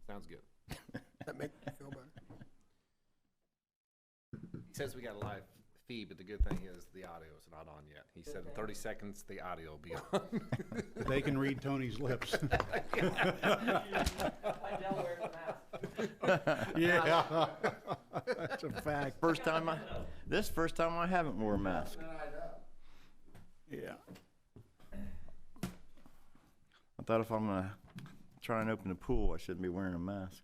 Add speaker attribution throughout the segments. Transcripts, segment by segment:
Speaker 1: Sounds good.
Speaker 2: That make you feel better?
Speaker 1: He says we got a live feed, but the good thing is the audio is not on yet. He said in 30 seconds the audio will be on.
Speaker 3: They can read Tony's lips. Yeah, that's a fact.
Speaker 4: First time I haven't wore a mask.
Speaker 3: Yeah.
Speaker 4: I thought if I'm gonna try and open a pool, I shouldn't be wearing a mask.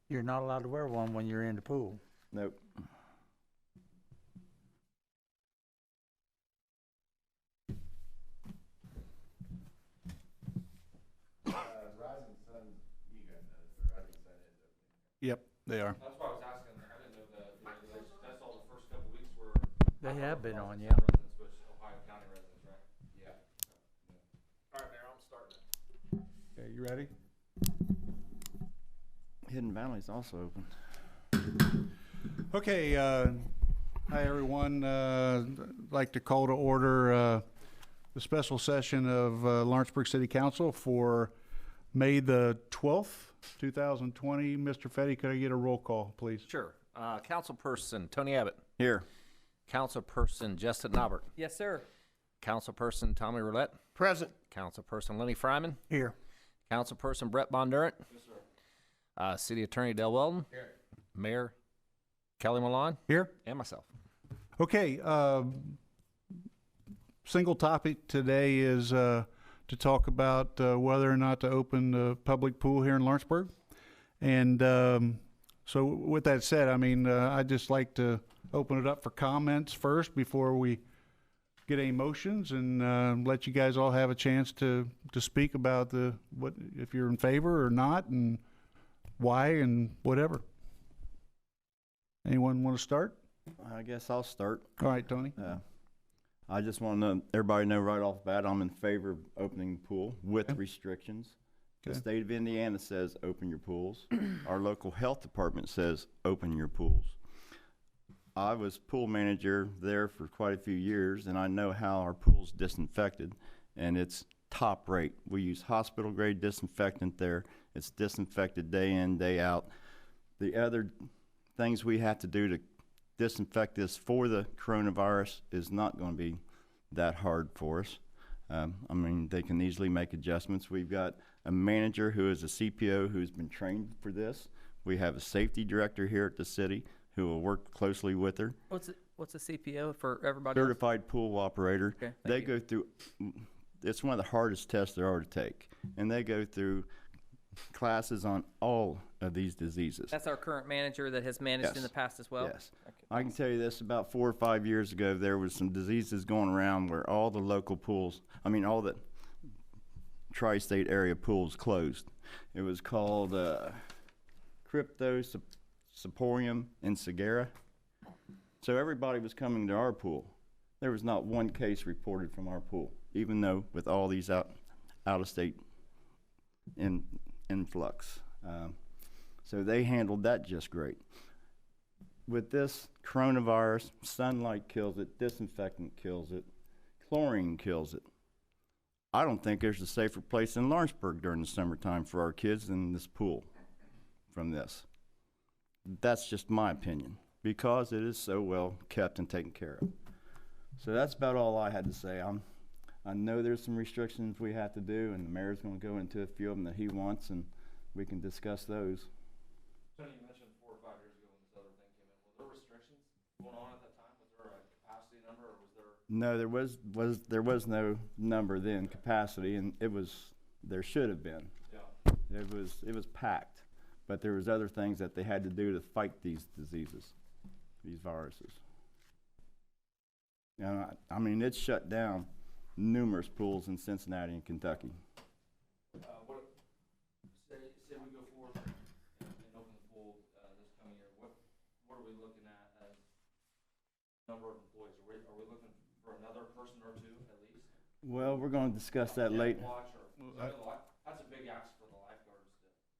Speaker 5: You're not allowed to wear one when you're in the pool.
Speaker 4: Nope.
Speaker 3: Yep, they are.
Speaker 1: That's why I was asking. I didn't know that. That's all the first couple weeks were.
Speaker 5: They have been on, yeah.
Speaker 1: Residents, which Ohio County residents, right? Yeah. All right, Mayor, I'm starting it.
Speaker 3: Okay, you ready?
Speaker 4: Hidden Valley's also open.
Speaker 3: Okay, hi everyone. I'd like to call to order the special session of Lawrenceburg City Council for May the 12th, 2020. Mr. Fetty, could I get a roll call, please?
Speaker 1: Sure. Councilperson Tony Abbott.
Speaker 4: Here.
Speaker 1: Councilperson Justin Nobbert.
Speaker 6: Yes, sir.
Speaker 1: Councilperson Tommy Roulette.
Speaker 2: Present.
Speaker 1: Councilperson Lenny Fryman.
Speaker 5: Here.
Speaker 1: Councilperson Brett Bondurant. Yes, sir. City Attorney Del Weldon. Here. Mayor Kelly Milan.
Speaker 3: Here.
Speaker 1: And myself.
Speaker 3: Okay, single topic today is to talk about whether or not to open the public pool here in Lawrenceburg. And so with that said, I mean, I'd just like to open it up for comments first before we get any motions, and let you guys all have a chance to speak about what if you're in favor or not, and why, and whatever. Anyone want to start?
Speaker 4: I guess I'll start.
Speaker 3: All right, Tony.
Speaker 4: I just want to everybody know right off the bat, I'm in favor of opening the pool with
Speaker 3: Okay.
Speaker 4: restrictions.
Speaker 3: Okay.
Speaker 4: The state of Indiana says open your pools. Our local health department says open your pools. I was pool manager there for quite a few years, and I know how our pool's disinfected, and it's top rate. We use hospital grade disinfectant there. It's disinfected day in, day out. The other things we have to do to disinfect this for the coronavirus is not going to be that hard for us. I mean, they can easily make adjustments. We've got a manager who is a CPO who's been trained for this. We have a safety director here at the city who will work closely with her.
Speaker 6: What's a CPO for everybody else?
Speaker 4: Certified pool operator.
Speaker 6: Okay, thank
Speaker 4: They
Speaker 6: you.
Speaker 4: go through, it's one of the hardest tests there are to take. And they go through classes on all of these diseases.
Speaker 6: That's our current manager that has managed in
Speaker 4: Yes.
Speaker 6: the past as well?
Speaker 4: Yes.
Speaker 6: Okay.
Speaker 4: I can tell you this, about 4 or 5 years ago, there was some diseases going around where all the local pools, all the tri-state area pools closed. It was called Cryptosporidium and Segera. So everybody was coming to our pool. There was not one case reported from our pool, even though with all these out-of-state influx. So they handled that just great. With this coronavirus, sunlight kills it, disinfectant kills it, chlorine kills it. I don't think there's a safer place in Lawrenceburg during the summertime for our kids than this pool from this. That's just my opinion, because it is so well kept and taken care of. So that's about all I had to say. I know there's some restrictions we have to do, and the mayor's going to go into a few of them that he wants, and we can discuss those.
Speaker 1: Tony, you mentioned 4 or 5 years ago when this other thing came in. Were there restrictions going on at that time? Was there a capacity number, or was there?
Speaker 4: No, there was no number then, capacity, and there should have been.
Speaker 1: Yeah.
Speaker 4: It was packed, but there was other things that they had to do to fight these diseases, these viruses. I mean, it shut down numerous pools in Cincinnati and Kentucky.
Speaker 1: Say we go forward and open the pool this coming year. What are we looking at as number of employees? Are we looking for another person or two at least?
Speaker 4: Well, we're going to discuss that later.
Speaker 1: That's a big ask for the lifeguards.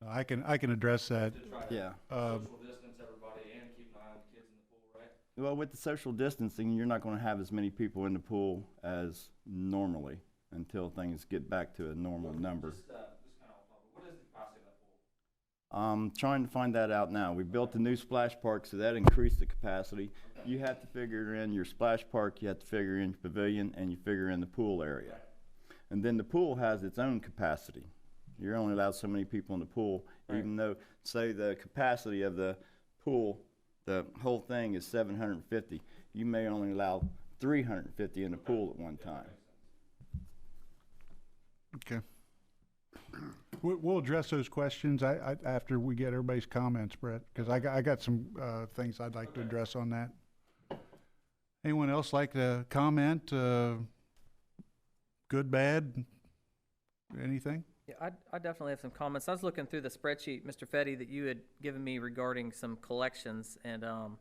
Speaker 3: I can address that.
Speaker 1: To try to
Speaker 4: Yeah.
Speaker 1: social distance everybody and keep an eye on the kids in the pool, right?
Speaker 4: Well, with the social distancing, you're not going to have as many people in the pool as normally until things get back to a normal number.
Speaker 1: Just kind of off topic. What is
Speaker 4: Trying to find that out now. We built a new splash park, so that increased the capacity. You have to figure in your splash park, you have to figure in your pavilion, and you figure in the pool area. And then the pool has its own capacity. You're only allowed so many people in the pool, even though, say, the capacity of the pool, the whole thing is 750. You may only allow 350 in the pool at one time.
Speaker 3: Okay. We'll address those questions after we get everybody's comments, Brett, because I got some things I'd like to address on that. Anyone else like to comment? Good, bad, anything?
Speaker 6: Yeah, I definitely have some comments. I was looking through the spreadsheet, Mr. Fetty, that you had given me regarding some collections, and I'm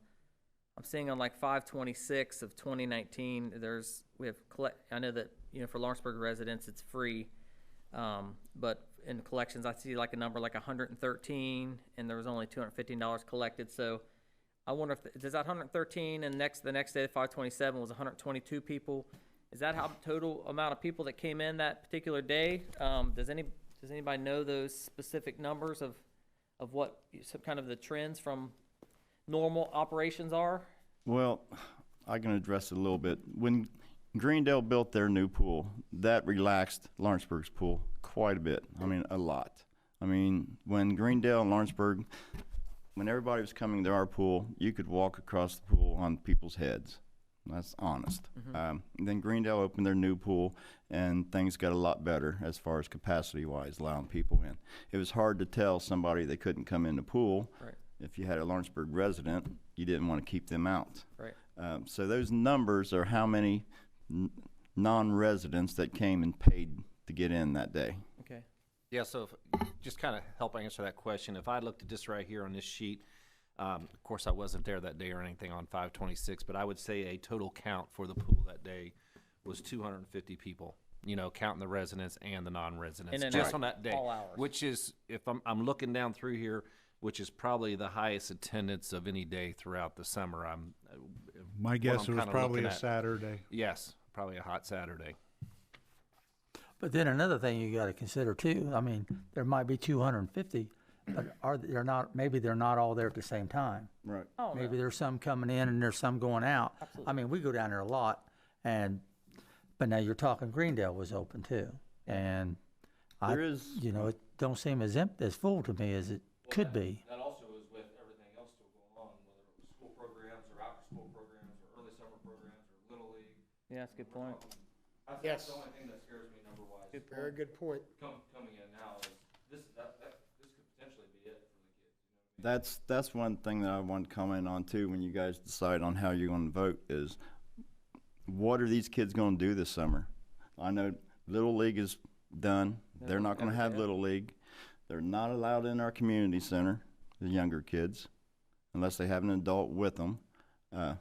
Speaker 6: seeing on like 5/26 of 2019, I know that, you know, for Lawrenceburg residents, it's free, but in collections, I see like a number like 113, and there was only $215 collected. So I wonder if does that 113 and the next day, 5/27, was 122 people. Is that how total amount of people that came in that particular day? Does anybody know those specific numbers of what some kind of the trends from normal operations are?
Speaker 4: Well, I can address it a little bit. When Greendale built their new pool, that relaxed Lawrenceburg's pool quite a bit. I mean, a lot. I mean, when Greendale and Lawrenceburg, when everybody was coming to our pool, you could walk across the pool on people's heads. That's honest. Then Greendale opened their new pool, and things got a lot better as far as capacity-wise, allowing people in. It was hard to tell somebody they couldn't come in the pool.
Speaker 6: Right.
Speaker 4: If you had a Lawrenceburg resident, you didn't want to keep them out.
Speaker 6: Right.
Speaker 4: So those numbers are how many non-residents that came and paid to get in that day.
Speaker 6: Okay.
Speaker 7: Yeah, so just kind of help answer that question. If I looked at this right here on this sheet, of course I wasn't there that day or anything on 5/26, but I would say a total count for the pool that day was 250 people, you know, counting the residents and the non-residents, just on that day.
Speaker 6: All hours.
Speaker 7: Which is, if I'm looking down through here, which is probably the highest attendance of any day throughout the summer.
Speaker 3: My guess it was probably a Saturday.
Speaker 7: Yes, probably a hot Saturday.
Speaker 5: But then another thing you got to consider too, I mean, there might be 250, but maybe they're not all there at the same time.
Speaker 4: Right.
Speaker 6: Oh,
Speaker 5: Maybe
Speaker 6: no.
Speaker 5: there's some coming in and there's some going out.
Speaker 6: Absolutely.
Speaker 5: I mean, we go down there a lot, but now you're talking Greendale was open too, and you know, it don't seem as full to me as it could be.
Speaker 1: That also is with everything else still going on, whether it was school programs or after-school programs or early summer programs or Little League.
Speaker 6: Yeah, that's a good point.
Speaker 1: I think
Speaker 2: Yes.
Speaker 1: that's the only thing that scares me number-wise.
Speaker 2: Very good point.
Speaker 1: Coming in now is this could potentially be it for the kids. You know what I mean?
Speaker 4: That's one thing that I want to comment on too when you guys decide on how you're going to vote is what are these kids going to do this summer? I know Little League is done. They're not going to have Little League. They're not allowed in our community center, the younger kids, unless they have an adult with them. They're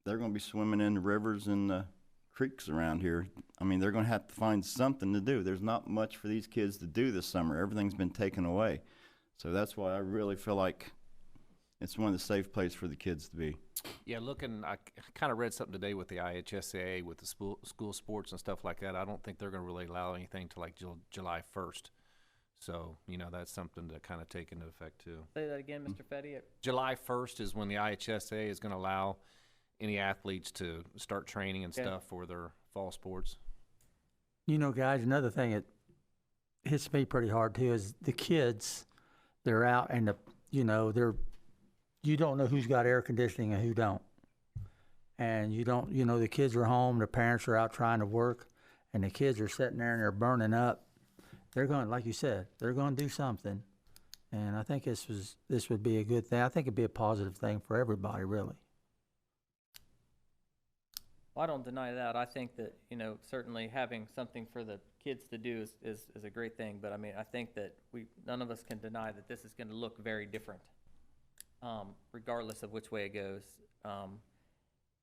Speaker 4: going to be swimming in the rivers and the creeks around here. I mean, they're going to have to find something to do. There's not much for these kids to do this summer. Everything's been taken away. So that's why I really feel like it's one of the safe places for the kids to be.
Speaker 7: Yeah, I kind of read something today with the IHSAA, with the school sports and stuff like that. I don't think they're going to really allow anything to like July 1st. So, you know, that's something to kind of take into effect too.
Speaker 6: Say that again, Mr. Fetty.
Speaker 7: July 1st is when the IHSAA is going to allow any athletes to start training and stuff for their fall sports.
Speaker 5: You know, guys, another thing that hits me pretty hard too is the kids. They're out and you don't know who's got air conditioning and who don't. And the kids are home, their parents are out trying to work, and the kids are sitting there and they're burning up. They're going, like you said, they're going to do something. And I think this would be a good thing. I think it'd be a positive thing for everybody, really.
Speaker 6: Well, I don't deny that. I think that, you know, certainly having something for the kids to do is a great thing. But I mean, I think that none of us can deny that this is going to look very different, regardless of which way it goes.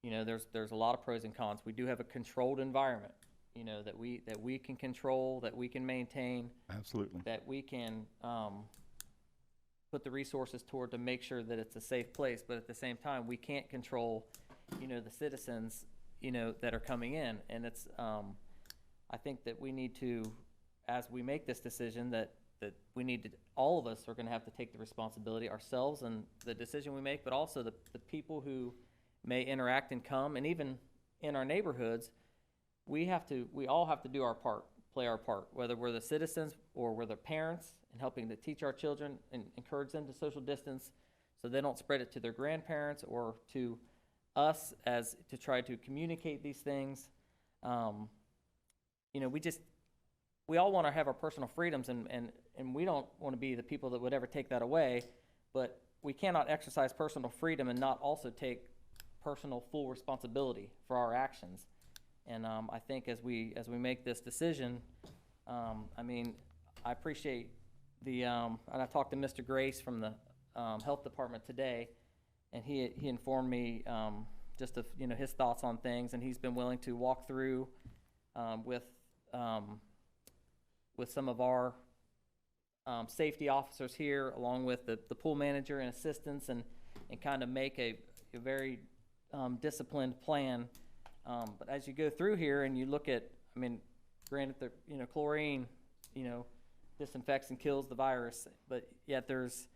Speaker 6: You know, there's a lot of pros and cons. We do have a controlled environment, you know, that we can control, that we can maintain,
Speaker 4: Absolutely.
Speaker 6: that we can put the resources toward to make sure that it's a safe place. But at the same time, we can't control, you know, the citizens, you know, that are coming in. And it's, I think that we need to, as we make this decision, that that we need to, all of us are gonna have to take the responsibility ourselves and the decision we make, but also the people who may interact and come, and even in our neighborhoods, we all have to do our part, play our part, whether we're the citizens or we're the parents, and helping to teach our children and encourage them to social distance so they don't spread it to their grandparents or to us as to try to communicate these things. You know, we all want to have our personal freedoms, and we don't want to be the people that would ever take that away, but we cannot exercise personal freedom and not also take personal full responsibility for our actions. And I think as we make this decision, I mean, I appreciate and I talked to Mr. Grace from the health department today, and he informed me just of, you know, his thoughts on things, and he's been willing to walk through with some of our safety officers here, along with the pool manager and assistants, and kind of make a very disciplined plan. But as you go through here and you look at, I mean, granted, chlorine, disinfects and kills the virus, but yet there's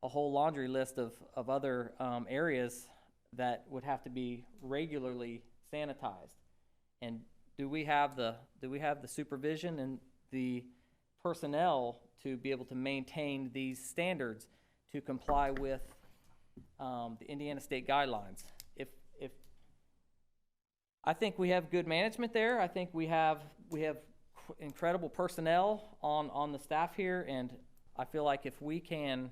Speaker 6: a whole laundry list of other areas that would have to be regularly sanitized. And do we have the supervision and the personnel to be able to maintain these standards to comply with the Indiana state guidelines? If I think we have good management there. I think we have incredible personnel on the staff here, and I feel like if we can,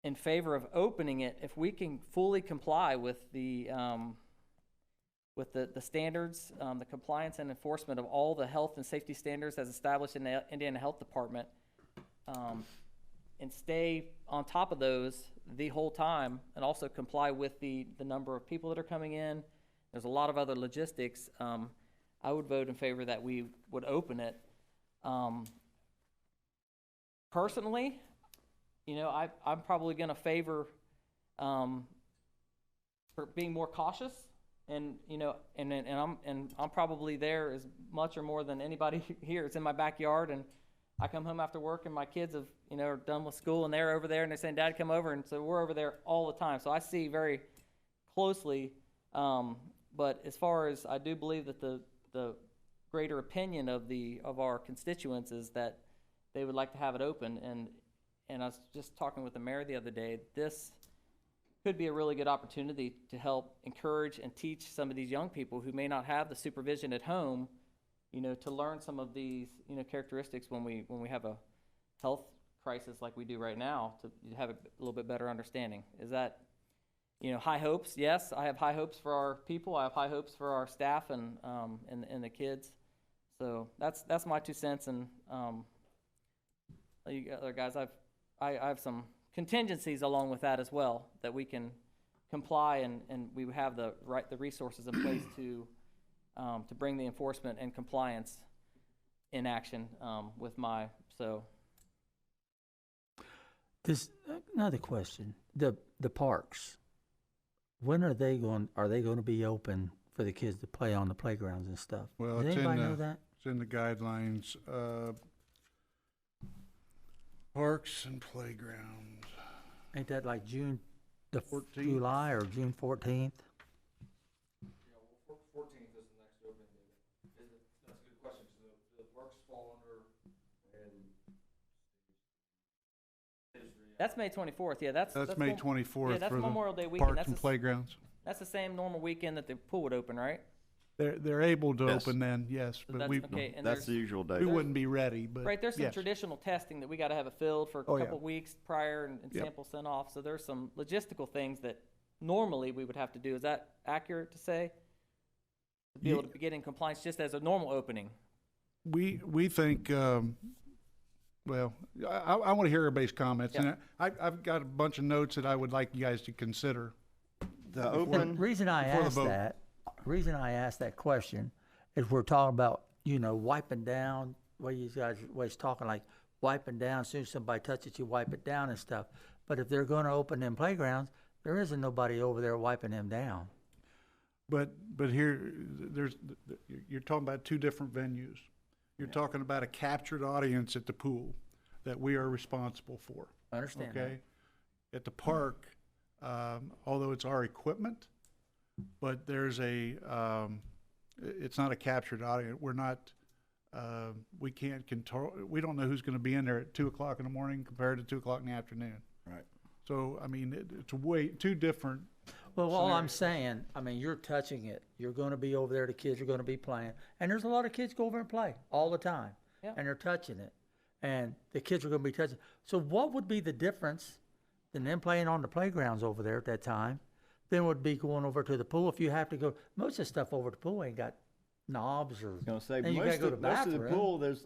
Speaker 6: in favor of opening it, if we can fully comply with the standards, the compliance and enforcement of all the health and safety standards as established in the Indiana Health Department, and stay on top of those the whole time, and also comply with the number of people that are coming in. There's a lot of other logistics. I would vote in favor that we would open it. Personally, I'm probably going to favor for being more cautious, and I'm probably there as much or more than anybody here. It's in my backyard, and I come home after work, and my kids are done with school, and they're over there, and they're saying, "Dad, come over," and so we're over there all the time. So I see very closely. But as far as I do believe that the greater opinion of our constituents is that they would like to have it open, and I was just talking with the mayor the other day. This could be a really good opportunity to help encourage and teach some of these young people who may not have the supervision at home, to learn some of these, characteristics when we have a health crisis like we do right now, to have a little bit better understanding. Is that, high hopes? Yes, I have high hopes for our people. I have high hopes for our staff and the kids. So that's my 2 cents. And you other guys, I have some contingencies along with that as well, that we can comply and we have the resources in place to bring the enforcement and compliance in action with so.
Speaker 5: This another question. The parks. When are they going to be open for the kids to play on the playgrounds and stuff?
Speaker 3: Well,
Speaker 5: Does anybody know that?
Speaker 3: It's in the guidelines. Parks and playgrounds.
Speaker 5: Ain't that like June the
Speaker 3: 14th?
Speaker 5: July or June 14th?
Speaker 1: Yeah, well, 14th is the next opening date. That's a good question, because the parks fall under.
Speaker 6: That's May 24th. Yeah, that's
Speaker 3: May 24th.
Speaker 6: Yeah, that's
Speaker 3: for
Speaker 6: Memorial Day
Speaker 3: the
Speaker 6: weekend.
Speaker 3: parks
Speaker 6: That's
Speaker 3: and playgrounds.
Speaker 6: That's the same normal weekend that the pool would open, right?
Speaker 3: They're able to
Speaker 4: Yes.
Speaker 3: open then, yes,
Speaker 6: So
Speaker 3: but
Speaker 6: that's
Speaker 3: we
Speaker 6: okay. And
Speaker 4: That's the
Speaker 6: there's,
Speaker 4: usual
Speaker 3: we
Speaker 4: date.
Speaker 3: wouldn't be ready. But
Speaker 6: right, there's some
Speaker 3: yes.
Speaker 6: traditional testing that we got to have it filled for a
Speaker 3: Oh, yeah.
Speaker 6: couple of weeks prior and
Speaker 3: Yep.
Speaker 6: sample sent off. So there's some logistical things that normally we would have to do. Is that accurate to say? To be able to get in compliance just as a normal opening.
Speaker 3: We think. Well, I want to hear everybody's comments,
Speaker 6: Yeah.
Speaker 3: and I've got a bunch of notes that I would like you guys to consider.
Speaker 4: The
Speaker 5: The
Speaker 4: open,
Speaker 5: reason I
Speaker 3: Before the
Speaker 5: asked
Speaker 3: vote.
Speaker 5: that question is we're talking about, wiping down, what you guys was talking like wiping down, as soon as somebody touches you, wipe it down and stuff. But if they're gonna open them playgrounds, there isn't nobody over there wiping them down.
Speaker 3: But here, you're talking about two different venues. You're talking about a captured audience at the pool that we are responsible for,
Speaker 5: I understand that.
Speaker 3: okay? At the park, although it's our equipment, but there's it's not a captured audience. We're not, we can't control, we don't know who's gonna be in there at 2 o'clock in the morning compared to 2 o'clock in the afternoon.
Speaker 4: Right.
Speaker 3: So, I mean, it's two different.
Speaker 5: Well, all I'm saying, I mean, you're touching it. You're gonna be over there, the kids are gonna be playing. And there's a lot of kids go over and play all the time.
Speaker 6: Yeah.
Speaker 5: And they're touching it. And the kids are gonna be touching. So what would be the difference than them playing on the playgrounds over there at that time? Then would be going over to the pool if you have to go. Most of the stuff over the pool ain't got knobs or.
Speaker 4: I was gonna say,
Speaker 5: and you gotta
Speaker 4: most
Speaker 5: go to
Speaker 4: of the
Speaker 5: bathroom.
Speaker 4: pool, there's,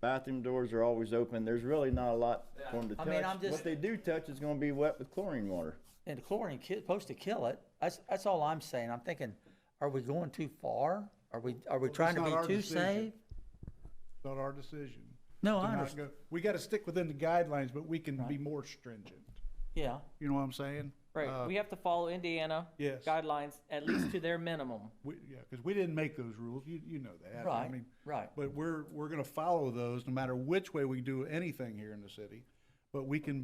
Speaker 4: bathroom doors are always open. There's really not a lot for them to
Speaker 5: I
Speaker 4: touch.
Speaker 5: mean, I'm just-
Speaker 4: What they do touch is gonna be wet with chlorine water.
Speaker 5: And the chlorine supposed to kill it. That's all I'm saying. I'm thinking, are we going too far? Are we trying to
Speaker 3: not
Speaker 5: be
Speaker 3: our
Speaker 5: too
Speaker 3: decision.
Speaker 5: safe?
Speaker 3: It's not our decision.
Speaker 5: No,
Speaker 3: to
Speaker 5: I
Speaker 3: not
Speaker 5: understand.
Speaker 3: go- We gotta stick within the guidelines, but we can be more stringent.
Speaker 5: Yeah,
Speaker 3: You know what I'm saying?
Speaker 6: Right, we have to follow Indiana
Speaker 3: Yes.
Speaker 6: guidelines, at least to their minimum.
Speaker 3: Yeah, because we didn't make those rules. You know that. I
Speaker 5: right,
Speaker 3: mean,
Speaker 5: right.
Speaker 3: but we're gonna follow those no matter which way we do anything here in the city. But we can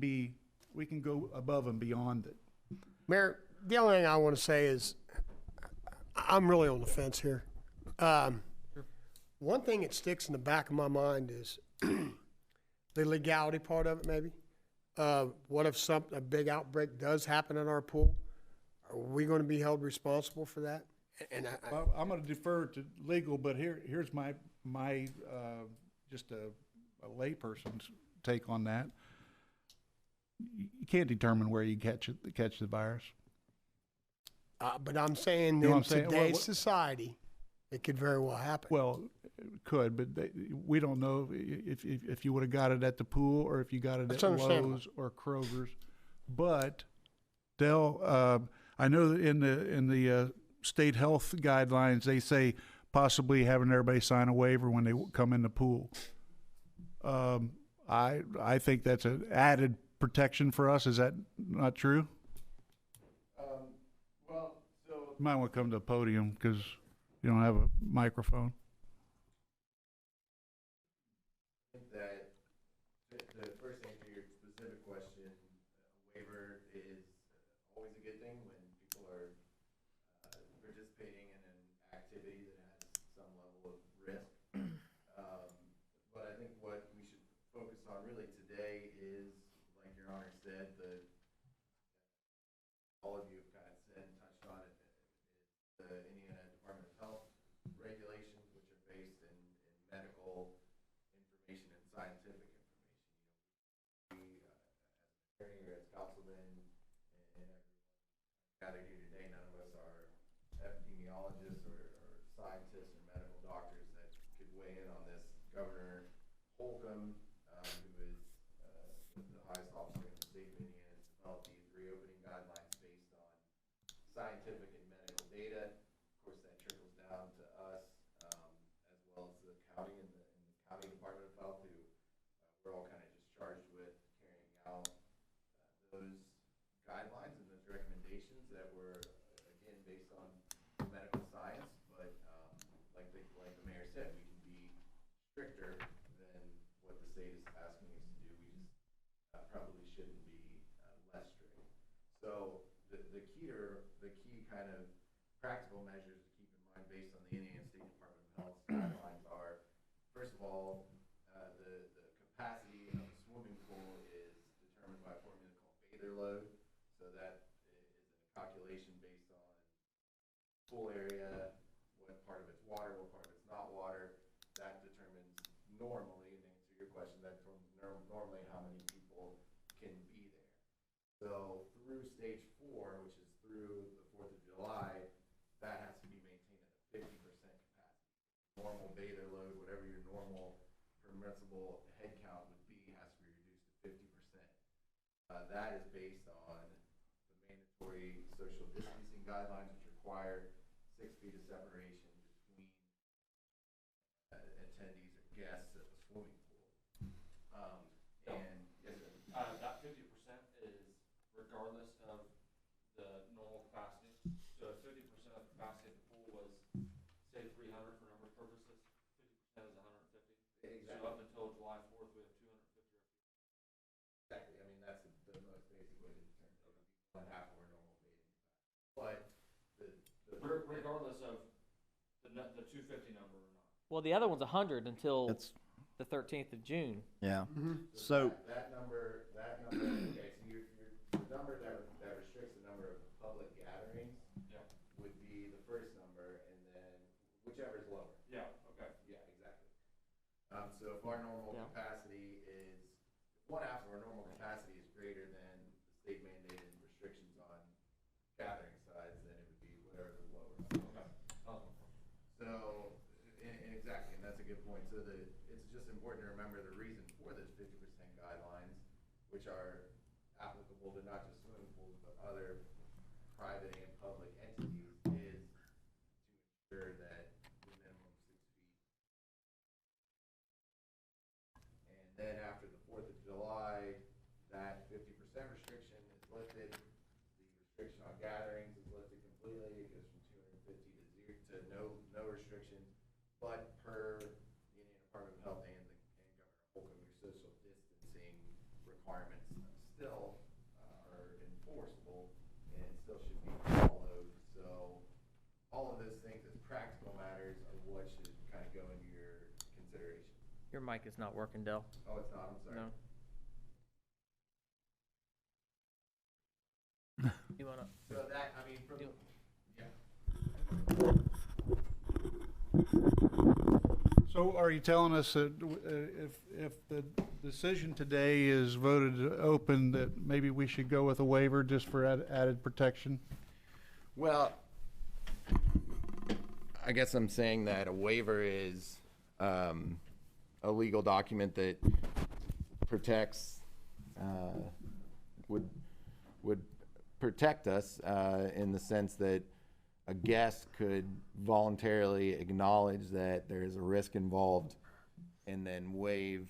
Speaker 3: go above and beyond it.
Speaker 2: Mayor, the only thing I want to say is, I'm really on the fence here. One thing that sticks in the back of my mind is the legality part of it, maybe. What if a big outbreak does happen in our pool? Are we going to be held responsible for that? And
Speaker 3: Well, I'm gonna defer to legal, but here's my just a layperson's take on that. You can't determine where you catch the virus.
Speaker 2: but I'm saying
Speaker 3: You know what
Speaker 2: in
Speaker 3: I'm saying?
Speaker 2: today's
Speaker 3: What-
Speaker 2: society, it could very well happen.
Speaker 3: Well, it could, but we don't know if you would have got it at the pool or if you got it
Speaker 2: That's
Speaker 3: at
Speaker 2: understandable.
Speaker 3: Lowe's or Kroger's. But I know that in the state health guidelines, they say possibly having everybody sign a waiver when they come in the pool. I think that's an added protection for us. Is that not true?
Speaker 1: Well, so
Speaker 3: You might want to come to the podium because you don't have a microphone.
Speaker 8: I think that the first answer to your specific question, a waiver is always a good thing when people are participating in an activity that has some level of risk. But I think what we should focus on really today is, like Your Honor said, all of you have kind of said and touched on it, is the Indiana Department of Health regulations, which are based in medical information and scientific information. We, as attorney or as councilman, and everyone gathered here today, none of us are epidemiologists or scientists or medical doctors that could weigh in on this. Governor Holcomb, who is the highest officer in the state of Indiana, has developed these reopening guidelines based on scientific and medical data. Of course, that trickles down to us, as well as the county and the county Department of Health, who we're all kind of just charged with carrying out those guidelines and those recommendations that were, again, based on medical science. But like the mayor said, we can be stricter than what the state is asking us to do. We just probably shouldn't be less strict. So the key kind of practical measures to keep in mind based on the Indiana State Department of Health guidelines are, first of all, the capacity of a swimming pool is determined by a formula called bather load. So that is a calculation based on pool area, what part of it's water, what part of it's not water. That determines normally, and to answer your question, that determines normally how many people can be there. So through stage 4, which is through the 4th of July, that has to be maintained at a 50% capacity. Normal bather load, whatever your normal permissible head count would be, has to be reduced to 50%. That is based on the mandatory social distancing guidelines, which require 6 feet of separation between attendees or guests at the swimming pool. And yes, sir.
Speaker 1: that 50% is regardless of the normal capacity. So if 50% of the capacity of the pool was, say, 300 for number of purposes, 50% is 150. So up until July 4th, we have 250.
Speaker 8: Exactly, I mean, that's the most basic way to determine it, would be one half of our normal bathing capacity. But
Speaker 1: Regardless of the 250 number or not.
Speaker 6: Well, the other one's 100 until
Speaker 4: That's,
Speaker 6: the 13th of June.
Speaker 4: yeah. So,
Speaker 8: that number, okay, so the number that restricts the number of public gatherings
Speaker 1: Yeah.
Speaker 8: would be the first number, and then whichever is lower.
Speaker 1: Yeah, okay.
Speaker 8: Yeah, exactly. So if our normal
Speaker 6: Yeah.
Speaker 8: capacity is, one half of our normal capacity is greater than the state mandated restrictions on gathering size, then it would be whatever the lower number. So, and exactly, and that's a good point. So it's just important to remember the reason for this 50% guidelines, which are applicable to not just swimming pools, but other private and public entities, is to ensure that the minimum 6 feet. And then after the 4th of July, that 50% restriction is lifted. The restriction on gatherings is lifted completely. It goes from 250 to no restrictions. But per Indiana Department of Health and Governor Holcomb, your social distancing requirements still are enforceable and still should be followed. So all of those things as practical matters are what should kind of go into your consideration.
Speaker 6: Your mic is not working, Dell.
Speaker 8: Oh, it's not, I'm sorry.
Speaker 6: No. You wanna?
Speaker 8: So that, I mean, from,
Speaker 6: You-
Speaker 8: yeah.
Speaker 3: So are you telling us that if the decision today is voted to open, that maybe we should go with a waiver just for added protection?
Speaker 8: Well, I guess I'm saying that a waiver is a legal document that protects, would protect us in the sense that a guest could voluntarily acknowledge that there is a risk involved and then waive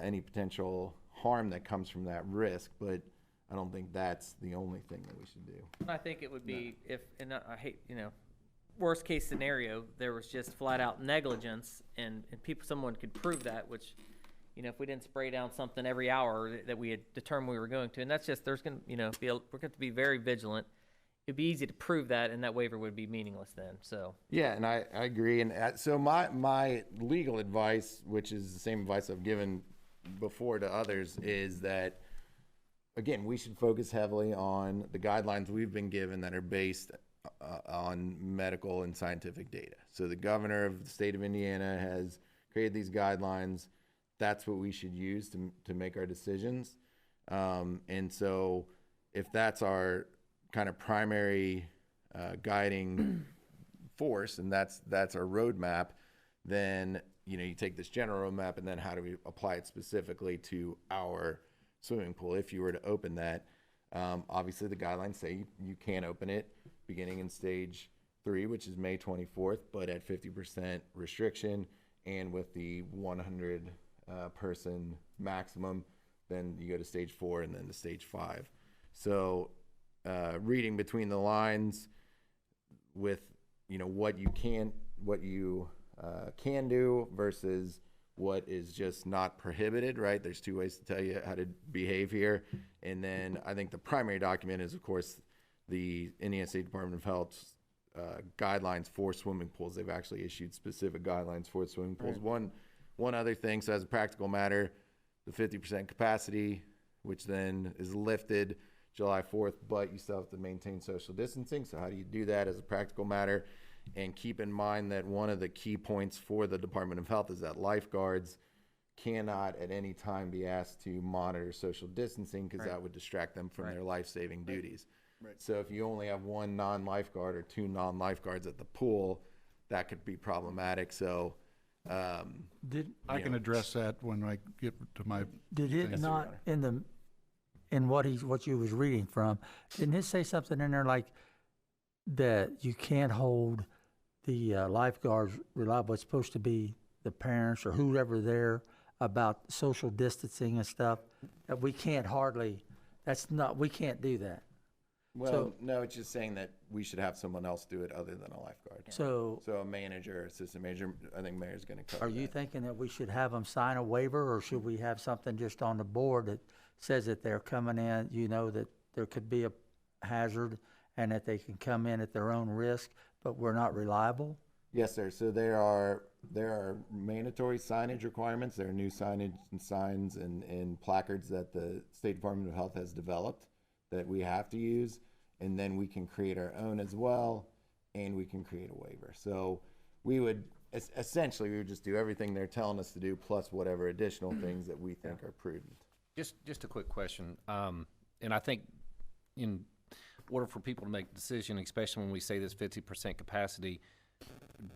Speaker 8: any potential harm that comes from that risk. But I don't think that's the only thing that we should do.
Speaker 6: I think it would be if, and I hate, worst case scenario, there was just flat out negligence and someone could prove that, which, if we didn't spray down something every hour that we had determined we were going to, and that's just, there's going to, we're going to be very vigilant. It'd be easy to prove that, and that waiver would be meaningless then, so.
Speaker 8: Yeah, and I agree. And so my legal advice, which is the same advice I've given before to others, is that, again, we should focus heavily on the guidelines we've been given that are based on medical and scientific data. So the governor of the state of Indiana has created these guidelines. That's what we should use to make our decisions. And so if that's our kind of primary guiding force, and that's our roadmap, then you take this general roadmap, and then how do we apply it specifically to our swimming pool if you were to open that. Obviously the guidelines say you can't open it beginning in stage 3, which is May 24th, but at 50% restriction and with the 100 person maximum, then you go to stage 4 and then to stage 5. So reading between the lines with what you can do versus what is just not prohibited, right? There's 2 ways to tell you how to behave here. And then I think the primary document is, of course, the Indiana State Department of Health's guidelines for swimming pools. They've actually issued specific guidelines for swimming pools. Right. One other thing, so as a practical matter, the 50% capacity, which then is lifted July 4th, but you still have to maintain social distancing. So how do you do that as a practical matter? And keep in mind that one of the key points for the Department of Health is that lifeguards cannot at any time be asked to monitor social distancing, because that would distract them from their life-saving duties. Right. So if you only have 1 non-lifeguard or 2 non-lifeguards at the pool, that could be problematic. So
Speaker 3: I can address that when I get to my.
Speaker 5: Did it
Speaker 3: thing.
Speaker 5: not in what you was reading from? Didn't it say something in there like that you can't hold the lifeguards reliable? It's supposed to be the parents or whoever there about social distancing and stuff. That we can't do that.
Speaker 8: Well, no, it's just saying that we should have someone else do it other than a lifeguard.
Speaker 5: So
Speaker 8: So a manager, assistant manager, I think mayor's gonna cover
Speaker 5: are you
Speaker 8: that.
Speaker 5: thinking that we should have them sign a waiver, or should we have something just on the board that says that they're coming in, you know, that there could be a hazard and that they can come in at their own risk, but we're not reliable?
Speaker 8: Yes, sir. So there are mandatory signage requirements. There are new signage and signs and placards that the State Department of Health has developed that we have to use. And then we can create our own as well, and we can create a waiver. So we would, essentially, we would just do everything they're telling us to do, plus whatever additional things that we think are prudent.
Speaker 7: Just a quick question. And I think in order for people to make a decision, especially when we say this 50% capacity,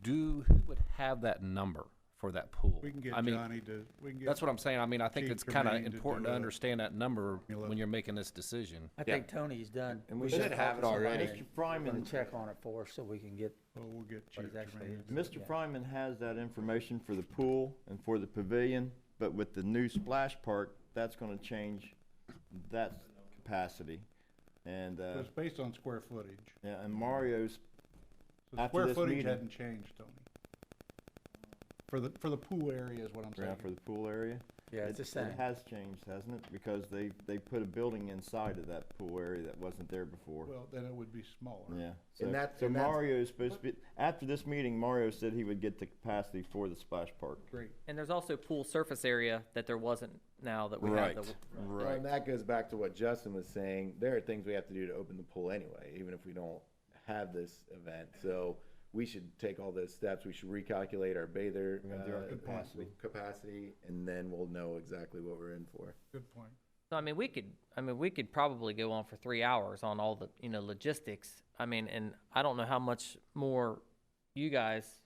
Speaker 7: who would have that number for that pool?
Speaker 3: We can get
Speaker 7: I mean,
Speaker 3: Johnny to, we can get.
Speaker 7: that's what I'm saying. I mean, I think
Speaker 3: Chief
Speaker 7: it's kind of
Speaker 3: Tremaine to
Speaker 7: important
Speaker 3: do
Speaker 7: to
Speaker 3: a
Speaker 7: understand that number
Speaker 3: formula.
Speaker 7: when you're making this decision.
Speaker 5: I think Tony's done.
Speaker 8: And we
Speaker 5: should
Speaker 8: should have it
Speaker 5: talk to
Speaker 8: already.
Speaker 5: somebody
Speaker 8: Mr. Fryman-
Speaker 5: and check on it for us so we can get
Speaker 3: Well, we'll get
Speaker 5: what
Speaker 3: Chief
Speaker 5: it actually
Speaker 3: Tremaine.
Speaker 5: is.
Speaker 4: Mr.
Speaker 5: Yeah.
Speaker 4: Fryman has that information for the pool and for the pavilion, but with the new splash park, that's gonna change that capacity. And,
Speaker 3: So it's based on square footage.
Speaker 4: yeah, and Mario's,
Speaker 3: So
Speaker 4: After
Speaker 3: square
Speaker 4: this
Speaker 3: footage
Speaker 4: meeting-
Speaker 3: hadn't changed, Tony. For the pool area is what I'm saying.
Speaker 4: yeah, for the pool area.
Speaker 5: Yeah, it's the same.
Speaker 4: It has changed, hasn't it? Because they put a building inside of that pool area that wasn't there before.
Speaker 3: Well, then it would be smaller.
Speaker 4: Yeah.
Speaker 8: And
Speaker 4: So,
Speaker 8: that-
Speaker 4: so
Speaker 8: and that's-
Speaker 4: Mario's supposed to be, after this meeting, Mario said he would get the capacity for the splash park.
Speaker 3: Great.
Speaker 6: And there's also pool surface area that there wasn't now that we have. The,
Speaker 8: Well, and that goes back to what Justin was saying. There are things we have to do to open the pool anyway, even if we don't have this event. So we should take all those steps. We should recalculate our bather
Speaker 4: We're gonna do our capacity.
Speaker 8: and then we'll know exactly what we're in for.
Speaker 3: Good point.
Speaker 6: So I mean, we could probably go on for 3 hours on all the, logistics. I mean, and I don't know how much more you guys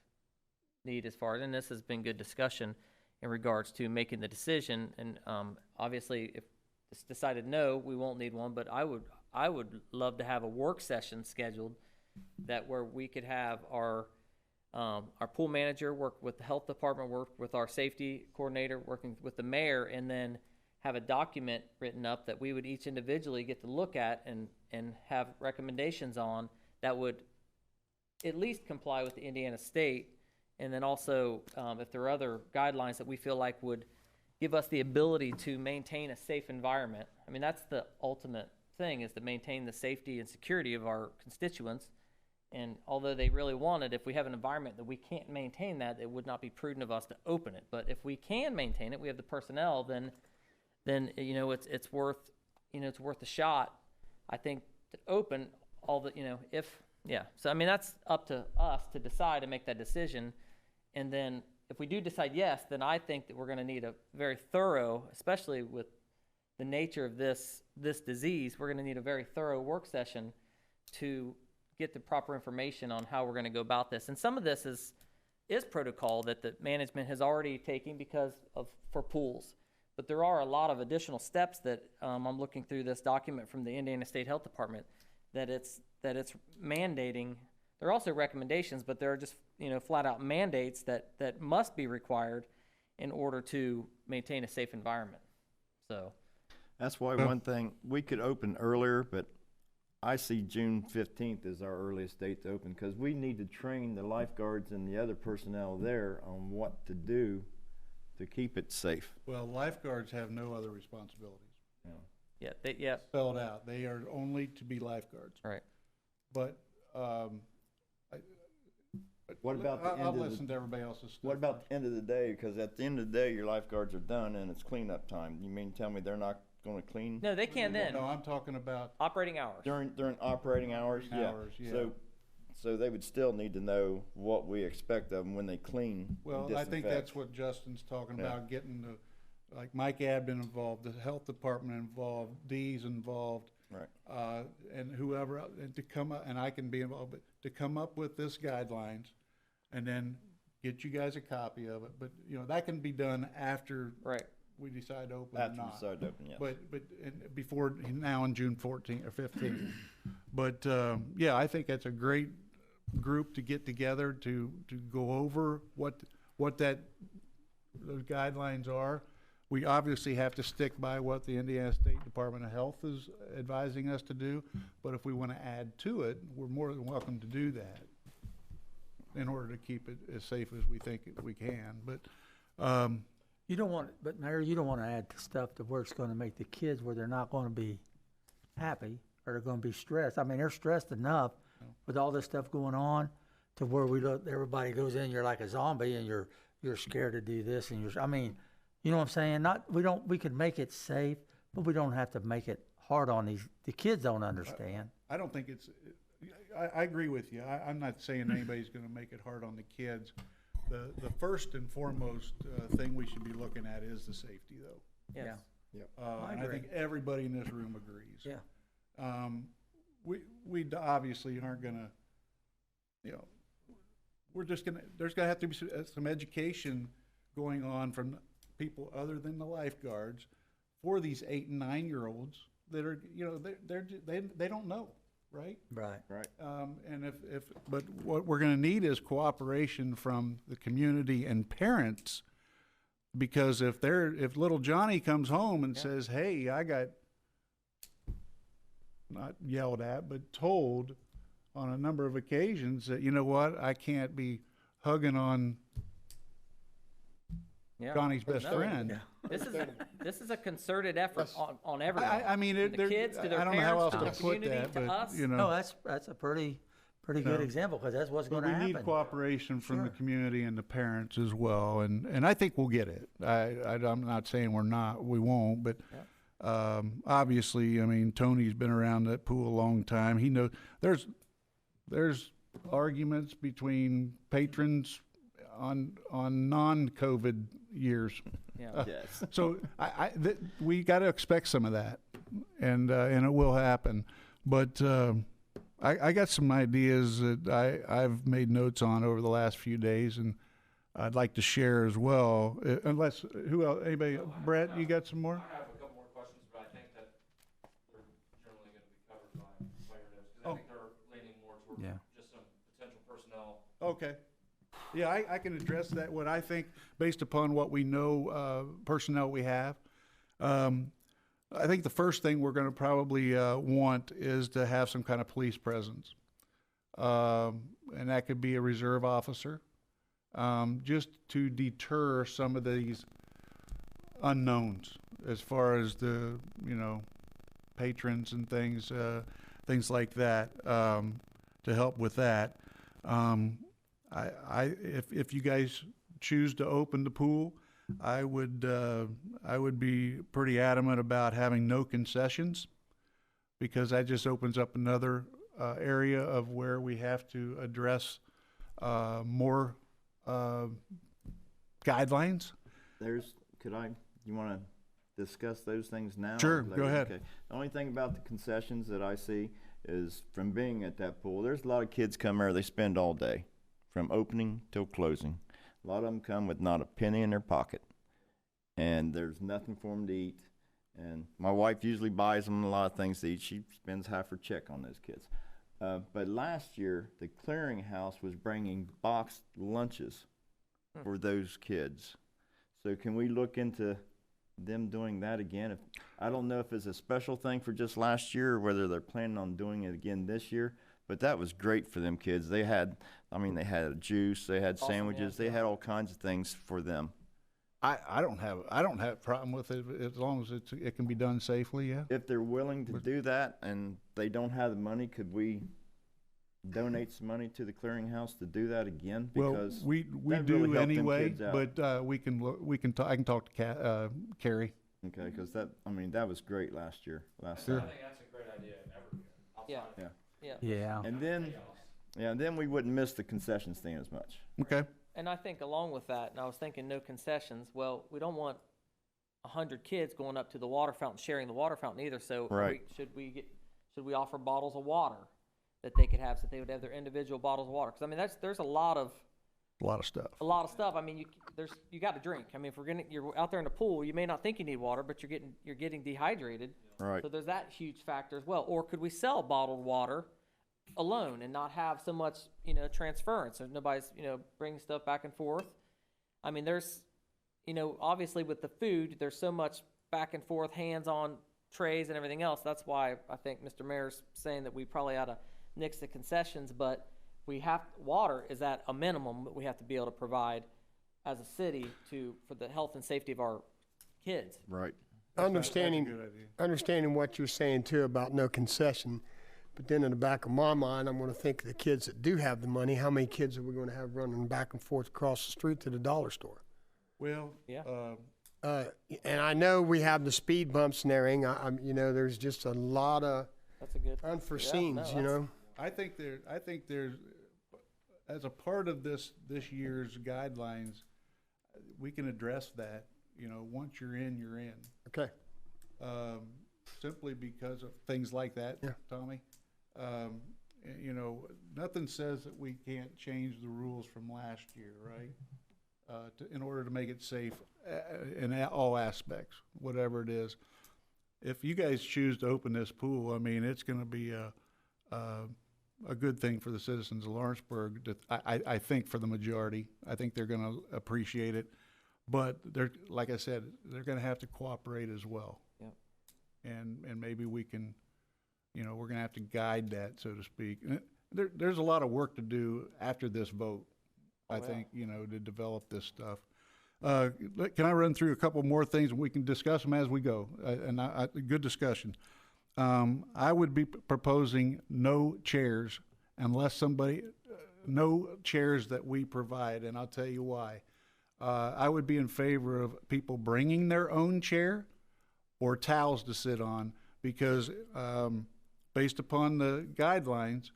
Speaker 6: need as far as, and this has been good discussion in regards to making the decision. And obviously, if it's decided no, we won't need one. But I would love to have a work session scheduled that where we could have our pool manager work with the health department, work with our safety coordinator, working with the mayor, and then have a document written up that we would each individually get to look at and have recommendations on that would at least comply with the Indiana state. And then also, if there are other guidelines that we feel like would give us the ability to maintain a safe environment. I mean, that's the ultimate thing, is to maintain the safety and security of our constituents. And although they really want it, if we have an environment that we can't maintain that, it would not be prudent of us to open it. But if we can maintain it, we have the personnel, then it's worth a shot. I think to open all the So I mean, that's up to us to decide and make that decision. And then if we do decide yes, then I think that we're going to need a very thorough, especially with the nature of this disease, we're going to need a very thorough work session to get the proper information on how we're going to go about this. And some of this is protocol that the management has already taken for pools. But there are a lot of additional steps that I'm looking through this document from the Indiana State Health Department that it's mandating. There are also recommendations, but there are just flat out mandates that must be required in order to maintain a safe environment. So
Speaker 4: That's why one thing, we could open earlier, but I see June 15th as our earliest date to open, because we need to train the lifeguards and the other personnel there on what to do to keep it safe.
Speaker 3: Well, lifeguards have no other responsibilities.
Speaker 6: yeah,
Speaker 3: Spelled out. They are only to be lifeguards.
Speaker 6: right.
Speaker 3: But,
Speaker 4: What about the
Speaker 3: I'll
Speaker 4: end of
Speaker 3: listen to everybody else's stuff.
Speaker 4: What about the end of the day? Because at the end of the day, your lifeguards are done and it's cleanup time. You mean tell me they're not going to clean
Speaker 6: No, they can then.
Speaker 3: No, I'm talking about
Speaker 6: Operating hours.
Speaker 4: during operating hours?
Speaker 3: Hours, yeah.
Speaker 4: So they would still need to know what we expect of them when they clean. and
Speaker 3: well, I think
Speaker 4: disinfect.
Speaker 3: that's what Justin's talking
Speaker 4: Yeah.
Speaker 3: about, getting like Mike Abden involved, the health department involved, Dee's involved.
Speaker 4: Right.
Speaker 3: And whoever, and to come up, and I can be involved, but to come up with this guidelines and then get you guys a copy of it. But, that can be done after
Speaker 6: Right.
Speaker 3: we decide to open or
Speaker 4: After we
Speaker 3: not.
Speaker 4: decide to open, yes.
Speaker 3: But before now on June 14th or 15th. But yeah, I think that's a great group to get together to go over what those guidelines are. We obviously have to stick by what the Indiana State Department of Health is advising us to do, but if we want to add to it, we're more than welcome to do that in order to keep it as safe as we think we can. But
Speaker 5: You don't want, but Mayor, you don't want to add stuff to where it's going to make the kids where they're not going to be happy or they're going to be stressed. I mean, they're stressed enough with all this stuff going on to where we look, everybody goes in, you're like a zombie and you're scared to do this and I mean, you know what I'm saying? We could make it safe, but we don't have to make it hard on the kids don't understand.
Speaker 3: I don't think it's, I agree with you. I'm not saying anybody's going to make it hard on the kids. The first and foremost thing we should be looking at is the safety, though.
Speaker 6: Yes.
Speaker 3: And I think everybody in this room agrees.
Speaker 5: Yeah.
Speaker 3: We obviously aren't gonna, there's gonna have to be some education going on from people other than the lifeguards for these 8 and 9-year-olds that are, they don't know, right?
Speaker 5: Right.
Speaker 4: Right.
Speaker 3: And but what we're gonna need is cooperation from the community and parents, because if little Johnny comes home and says, hey, I got, not yelled at, but told on a number of occasions that, you know what, I can't be hugging on Johnny's best friend.
Speaker 6: This is a concerted effort on everyone.
Speaker 3: I mean,
Speaker 6: to the kids, to their
Speaker 3: I don't know how
Speaker 6: parents,
Speaker 3: else
Speaker 6: to the
Speaker 3: to put
Speaker 6: community,
Speaker 3: that,
Speaker 6: to
Speaker 3: but,
Speaker 6: us.
Speaker 5: No, that's a pretty good example because that's what's
Speaker 3: But
Speaker 5: going to
Speaker 3: we
Speaker 5: happen.
Speaker 3: need cooperation from the
Speaker 5: Sure.
Speaker 3: community and the parents as well, and I think we'll get it. I'm not saying we won't, but obviously, I mean, Tony's been around that pool a long time. He knows there's arguments between patrons on non-COVID years.
Speaker 6: Yeah.
Speaker 4: Yes.
Speaker 3: So we got to expect some of that, and it will happen. But I got some ideas that I've made notes on over the last few days, and I'd like to share as well. Unless who else? Anybody? Brett, you got some more?
Speaker 1: I have a couple more questions, but I think that they're generally going to be covered by your notes, because I think they're leaning more toward just some potential personnel.
Speaker 3: Okay. Yeah, I can address that, what I think, based upon what we know, personnel we have. I think the first thing we're going to probably want is to have some kind of police presence. And that could be a reserve officer, just to deter some of these unknowns as far as the, patrons and things like that, to help with that. If you guys choose to open the pool, I would be pretty adamant about having no concessions, because that just opens up another area of where we have to address more guidelines.
Speaker 4: You want to discuss those things now?
Speaker 3: Sure,
Speaker 4: or later?
Speaker 3: go ahead.
Speaker 4: Okay. The only thing about the concessions that I see is from being at that pool, there's a lot of kids come there, they spend all day, from opening till closing. A lot of them come with not a penny in their pocket, and there's nothing for them to eat. And my wife usually buys them a lot of things to eat. She spends half her check on those kids. But last year, the clearinghouse was bringing boxed lunches for those kids. So can we look into them doing that again? I don't know if it's a special thing for just last year or whether they're planning on doing it again this year. But that was great for them kids. They had a juice, they had sandwiches, they had all kinds of things for them.
Speaker 3: I don't have a problem with it as long as it can be done safely. Yeah.
Speaker 4: If they're willing to do that and they don't have the money, could we donate some money to the clearinghouse to do that again? Because
Speaker 3: well, we
Speaker 4: that
Speaker 3: do
Speaker 4: really helped them
Speaker 3: anyway,
Speaker 4: kids out.
Speaker 3: but I can talk to Carrie.
Speaker 4: Okay, because that was great last year.
Speaker 1: I think that's a great idea everywhere.
Speaker 6: Yeah.
Speaker 4: And then we wouldn't miss the concession stand as much.
Speaker 3: Okay.
Speaker 6: And I think along with that, and I was thinking no concessions, well, we don't want 100 kids going up to the water fountain, sharing the water fountain either. So
Speaker 4: Right.
Speaker 6: should we offer bottles of water that they could have, so they would have their individual bottles of water? Because I mean, there's a lot of stuff. I mean, you got to drink. I mean, if you're out there in the pool, you may not think you need water, but you're getting dehydrated.
Speaker 4: Right.
Speaker 6: So there's that huge factor as well. Or could we sell bottled water alone and not have so much, transference, and nobody's, bringing stuff back and forth? I mean, there's, you know, obviously with the food, there's so much back and forth, hands-on trays and everything else. That's why I think Mr. Mayor's saying that we probably ought to nix the concessions, but water is at a minimum that we have to be able to provide as a city for the health and safety of our kids.
Speaker 4: Right.
Speaker 2: Understanding,
Speaker 3: That's a good idea.
Speaker 2: understanding what you're saying too about no concession, but then in the back of my mind, I'm gonna think of the kids that do have the money. How many kids are we gonna have running back and forth across the street to the dollar store?
Speaker 3: Well,
Speaker 6: Yeah.
Speaker 2: And I know we have the speed bumps and everything. You know, there's just a lot of
Speaker 6: That's a good.
Speaker 2: unforeseens,
Speaker 6: Yeah, no,
Speaker 2: you
Speaker 6: that's-
Speaker 2: know?
Speaker 3: I think there's, as a part of this year's guidelines, we can address that, you know, once you're in, you're in.
Speaker 2: Okay.
Speaker 3: Simply because of things like that,
Speaker 2: Yeah.
Speaker 3: Tommy. You know, nothing says that we can't change the rules from last year, right? In order to make it safe in all aspects, whatever it is. If you guys choose to open this pool, I mean, it's gonna be a good thing for the citizens of Lawrenceburg. I think for the majority, I think they're gonna appreciate it. But they're, like I said, they're gonna have to cooperate as well.
Speaker 6: Yep.
Speaker 3: And maybe we can, you know, we're gonna have to guide that, so to speak. And there's a lot of work to do after this vote, I think, you know, to develop this stuff. Can I run through a couple more things and we can discuss them as we go? Good discussion. I would be proposing no chairs unless no chairs that we provide, and I'll tell you why. I would be in favor of people bringing their own chair or towels to sit on because, based upon the guidelines,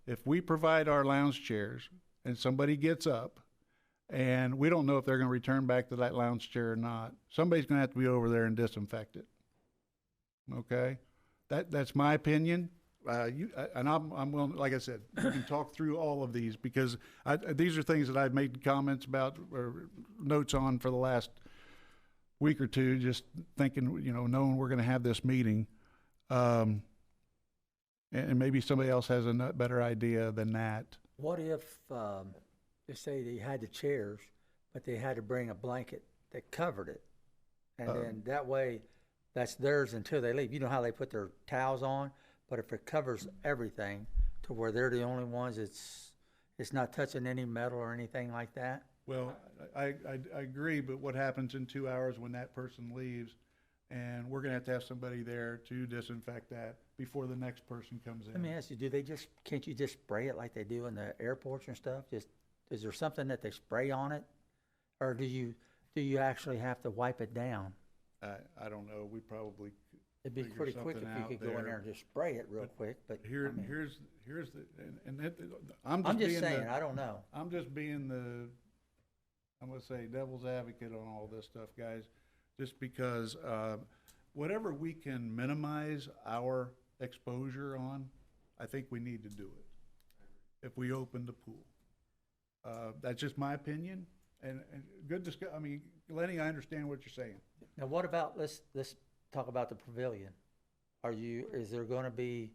Speaker 3: if we provide our lounge chairs and somebody gets up and we don't know if they're going to return back to that lounge chair or not, somebody's going to have to be over there and disinfect it. Okay? That's my opinion. I'm willing, like I said, we can talk through all of these because these are things that I've made comments about or notes on for the last week or two, just thinking, you know, knowing we're going to have this meeting. And maybe somebody else has a better idea than that.
Speaker 5: What if, let's say they had the chairs, but they had to bring a blanket that covered it? And then that way, that's theirs until they leave. You know how they put their towels on? But if it covers everything to where they're the only ones, it's not touching any metal or anything like that?
Speaker 3: Well, I agree, but what happens in 2 hours when that person leaves? And we're gonna have to have somebody there to disinfect that before the next person comes in.
Speaker 5: Let me ask you, can't you just spray it like they do in the airports and stuff? Is there something that they spray on it? Or do you actually have to wipe it down?
Speaker 3: I don't know, we probably
Speaker 5: It'd be
Speaker 3: figure
Speaker 5: pretty quick if
Speaker 3: something
Speaker 5: you
Speaker 3: out
Speaker 5: could go in there and just spray it real quick, but I mean,
Speaker 3: here's the, and that,
Speaker 5: I'm just saying, I don't know.
Speaker 3: I'm just being I'm gonna say devil's advocate on all this stuff, guys, just because, whatever we can minimize our exposure on, I think we need to do it. If we open the pool. That's just my opinion, and good I mean, Lenny, I understand what you're saying.
Speaker 5: Now, what about, let's talk about the pavilion. Is there gonna be,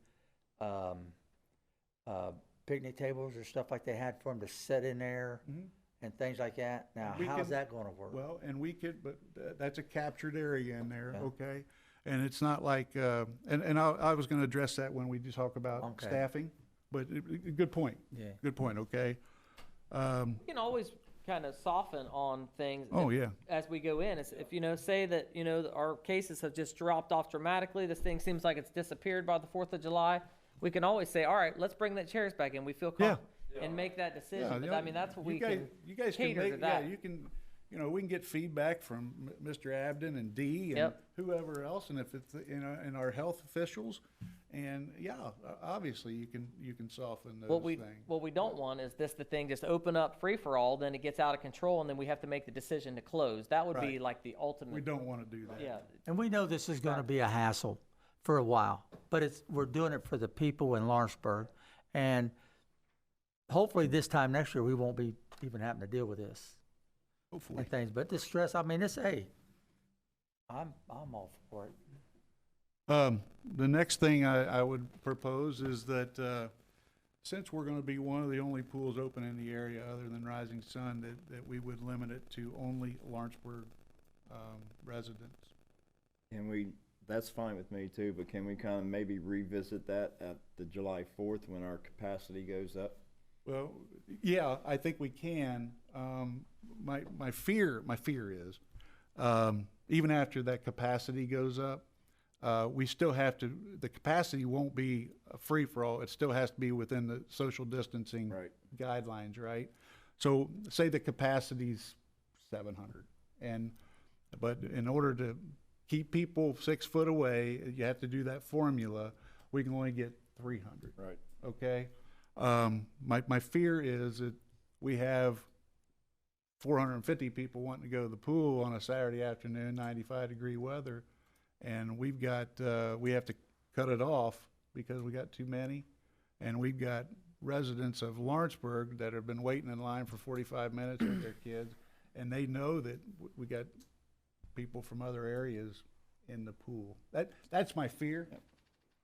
Speaker 5: picnic tables or stuff like they had for them to sit in there and things like that? Now, how's that gonna work?
Speaker 3: Well, and we could, but that's a captured area in there,
Speaker 5: Yeah.
Speaker 3: okay? And it's not like, and I was gonna address that when we do talk about
Speaker 5: Okay.
Speaker 3: staffing, but good point.
Speaker 5: Yeah.
Speaker 3: Good point, okay?
Speaker 6: You can always kind of soften on things.
Speaker 3: Oh, yeah.
Speaker 6: As we go in, if, you know, say that, you know, our cases have just dropped off dramatically, this thing seems like it's disappeared by the 4th of July, we can always say, all right, let's bring the chairs back in, we feel
Speaker 3: Yeah.
Speaker 6: confident, and make that decision.
Speaker 3: Yeah,
Speaker 6: But
Speaker 3: you know,
Speaker 6: I mean, that's what
Speaker 3: you
Speaker 6: we
Speaker 3: guys-
Speaker 6: can
Speaker 3: you guys can
Speaker 6: cater
Speaker 3: make,
Speaker 6: to that.
Speaker 3: Yeah, you can, you know, we can get feedback from Mr. Abden and Dee and
Speaker 6: Yep.
Speaker 3: whoever else, and if it's, you know, and our health officials, and yeah, obviously you can soften those
Speaker 6: What we
Speaker 3: things.
Speaker 6: don't want is the thing just open up free for all, then it gets out of control, and then we have to make the decision to close. That would be
Speaker 3: Right.
Speaker 6: like the ultimate.
Speaker 3: We don't wanna do that.
Speaker 6: Yeah,
Speaker 5: And we know this is gonna be a hassle for a while, but we're doing it for the people in Lawrenceburg. And hopefully this time next year, we won't be even having to deal with this
Speaker 3: Hopefully.
Speaker 5: and things. But this stress, I mean, I'm all for it.
Speaker 3: The next thing I would propose is that, since we're gonna be one of the only pools open in the area other than Rising Sun, that we would limit it to only Lawrenceburg, residents.
Speaker 4: Can we, that's fine with me too, but can we kind of maybe revisit that at the July 4th when our capacity goes up?
Speaker 3: Well, yeah, I think we can. My fear is, even after that capacity goes up, we still have to, the capacity won't be a free-for-all. It still has to be within the social distancing
Speaker 4: Right.
Speaker 3: guidelines, right? So say the capacity's 700, but in order to keep people 6 foot away, you have to do that formula. We can only get 300.
Speaker 4: Right.
Speaker 3: Okay? My fear is that we have 450 people wanting to go to the pool on a Saturday afternoon, 95-degree weather, and we have to cut it off because we got too many, and we've got residents of Lawrenceburg that have been waiting in line for 45 minutes with their kids, and they know that we got people from other areas in the pool. That's my fear.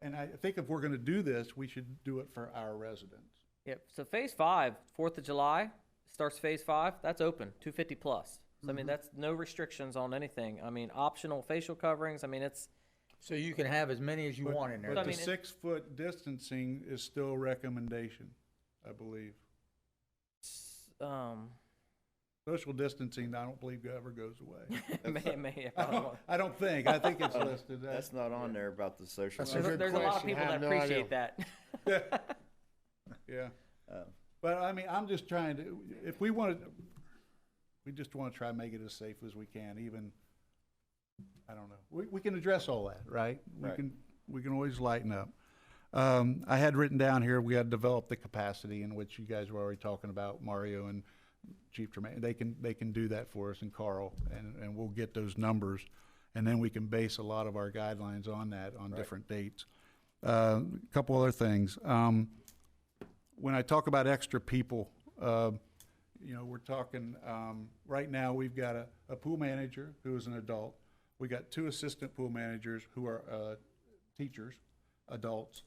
Speaker 3: And I think if we're gonna do this, we should do it for our residents.
Speaker 6: Yep, so phase 5, 4th of July, starts phase 5, that's open, 250 plus. So I mean, that's no restrictions on anything. I mean, optional facial coverings, I mean, it's,
Speaker 5: So you can have as many as you want in there.
Speaker 3: But
Speaker 6: I
Speaker 3: the
Speaker 6: mean,
Speaker 3: 6 foot distancing is still a recommendation, I believe. Social distancing, I don't believe ever goes away. I don't think, I think it's listed.
Speaker 4: That's not on there about the social.
Speaker 2: That's a good
Speaker 6: there's a lot of
Speaker 2: question.
Speaker 6: people
Speaker 2: I have
Speaker 6: that
Speaker 2: no
Speaker 6: appreciate
Speaker 2: idea.
Speaker 6: that.
Speaker 3: Yeah,
Speaker 4: Oh.
Speaker 3: but I mean, I'm just trying to, if we want to, we just want to try and make it as safe as we can, even, I don't know. We can address all that, right?
Speaker 4: Right.
Speaker 3: We can always lighten up. I had written down here, we got to develop the capacity, in which you guys were already talking about, Mario and Chief Tremaine. They can do that for us, and Carl, and we'll get those numbers, and then we can base a lot of our guidelines on that, on
Speaker 4: Right.
Speaker 3: different dates. A couple other things. When I talk about extra people, we're talking, right now, we've got a pool manager who is an adult. We got 2 assistant pool managers who are teachers, adults,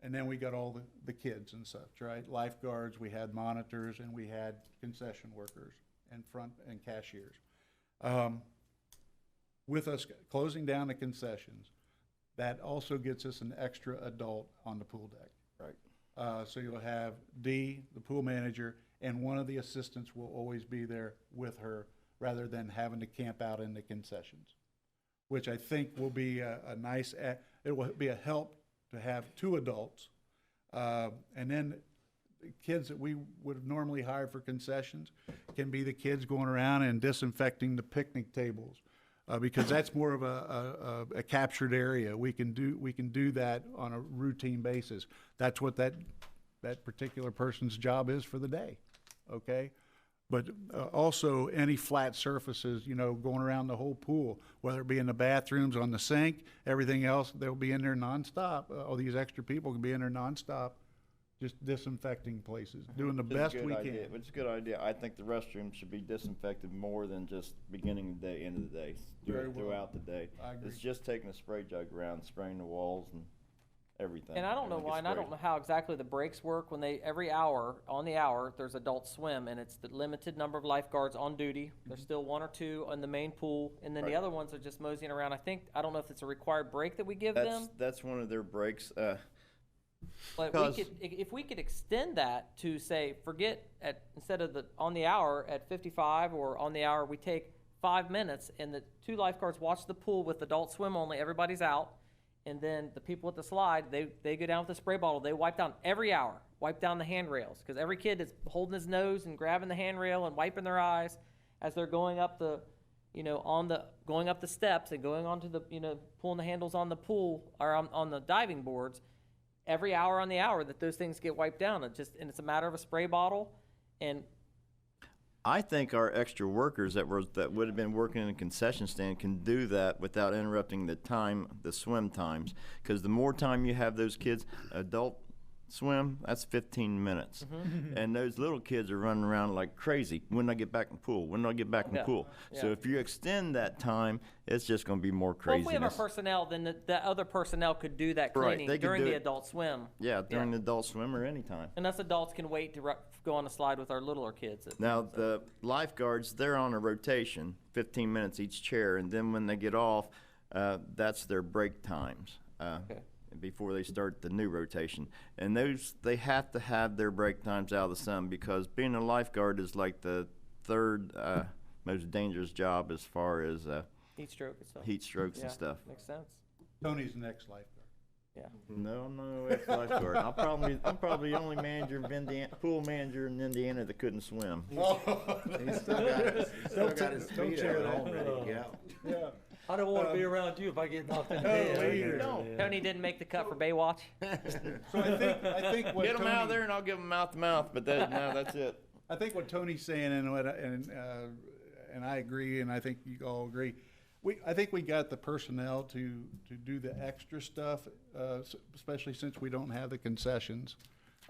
Speaker 3: and then we got all the kids and such, right? Lifeguards, we had monitors, and we had concession workers and front and cashiers. With us closing down the concessions, that also gets us an extra adult on the pool deck.
Speaker 4: Right.
Speaker 3: So you'll have Dee, the pool manager, and one of the assistants will always be there with her, rather than having to camp out in the concessions, which I think will be a nice, it will be a help to have 2 adults. And then the kids that we would have normally hired for concessions can be the kids going around and disinfecting the picnic tables, because that's more of a captured area. We can do that on a routine basis. That's what that particular person's job is for the day, okay? But also any flat surfaces, going around the whole pool, whether it be in the bathrooms, on the sink, everything else, they'll be in there nonstop. All these extra people can be in there nonstop, just disinfecting places, doing the best we can.
Speaker 4: Which is a good idea. I think the restrooms should be disinfected more than just beginning of the day, end of the day. Do
Speaker 3: Very
Speaker 4: it
Speaker 3: well.
Speaker 4: throughout the day.
Speaker 3: I agree.
Speaker 4: It's just taking a spray jug around, spraying the walls and everything.
Speaker 6: And I don't know
Speaker 4: Everything
Speaker 6: why,
Speaker 4: gets
Speaker 6: and I don't
Speaker 4: sprayed.
Speaker 6: know how exactly the breaks work, when every hour, on the hour, there's adult swim, and it's the limited number of lifeguards on duty. There's still 1 or 2 in the main pool, and then the
Speaker 4: Right.
Speaker 6: other ones are just moseying around. I don't know if it's a required break that we give them,
Speaker 4: That's one of their breaks.
Speaker 6: but
Speaker 4: because-
Speaker 6: if we could extend that to say, instead of on the hour at 55, or on the hour, we take 5 minutes, and the 2 lifeguards watch the pool with adult swim only, everybody's out. And then the people with the slide, they go down with the spray bottle. They wipe down every hour, wipe down the handrails, because every kid is holding his nose and grabbing the handrail and wiping their eyes as they're going up going up the steps and going onto the, pulling the handles on the pool or on the diving boards. Every hour on the hour that those things get wiped down, and it's a matter of a spray bottle. And
Speaker 4: I think our extra workers that would have been working in a concession stand can do that without interrupting the swim times. Because the more time you have those kids, adult swim, that's 15 minutes.
Speaker 6: Mm-hmm.
Speaker 4: And those little kids are running around like crazy. When do I get back in the pool? When do I get back in the
Speaker 6: Yeah,
Speaker 4: pool? So
Speaker 6: yeah.
Speaker 4: if you extend that time, it's just going to be more
Speaker 6: Well, if
Speaker 4: craziness.
Speaker 6: we have our personnel, then the other personnel could do that
Speaker 4: Right,
Speaker 6: cleaning
Speaker 4: they could
Speaker 6: during
Speaker 4: do
Speaker 6: the
Speaker 4: it.
Speaker 6: adult swim.
Speaker 4: Yeah, during the adult swim or anytime.
Speaker 6: And us adults can wait to go on the slide with our littler kids.
Speaker 4: Now, the lifeguards, they're on a rotation, 15 minutes each chair, and then when they get off, that's their break times.
Speaker 6: Okay.
Speaker 4: Before they start the new rotation. And those, they have to have their break times out of the sun, because being a lifeguard is like the third most dangerous job as far as
Speaker 6: Heat stroke and stuff.
Speaker 4: heat strokes
Speaker 6: Yeah,
Speaker 4: and stuff.
Speaker 6: makes sense.
Speaker 3: Tony's the next lifeguard.
Speaker 6: Yeah.
Speaker 4: No, I'm no ex-lifeguard. I'm probably the only manager of pool manager in Indiana that couldn't swim.
Speaker 8: He's still got his feet up at home ready to go.
Speaker 3: Yeah.
Speaker 5: I don't want to be around you if I get knocked in the
Speaker 3: No,
Speaker 5: head.
Speaker 3: either.
Speaker 6: Tony didn't make the cut for Baywatch.
Speaker 3: So I think what
Speaker 4: Get them out
Speaker 3: Tony-
Speaker 4: there and I'll give them mouth to mouth, but that's it.
Speaker 3: I think what Tony's saying, and I agree, and I think you all agree. I think we got the personnel to do the extra stuff, especially since we don't have the concessions.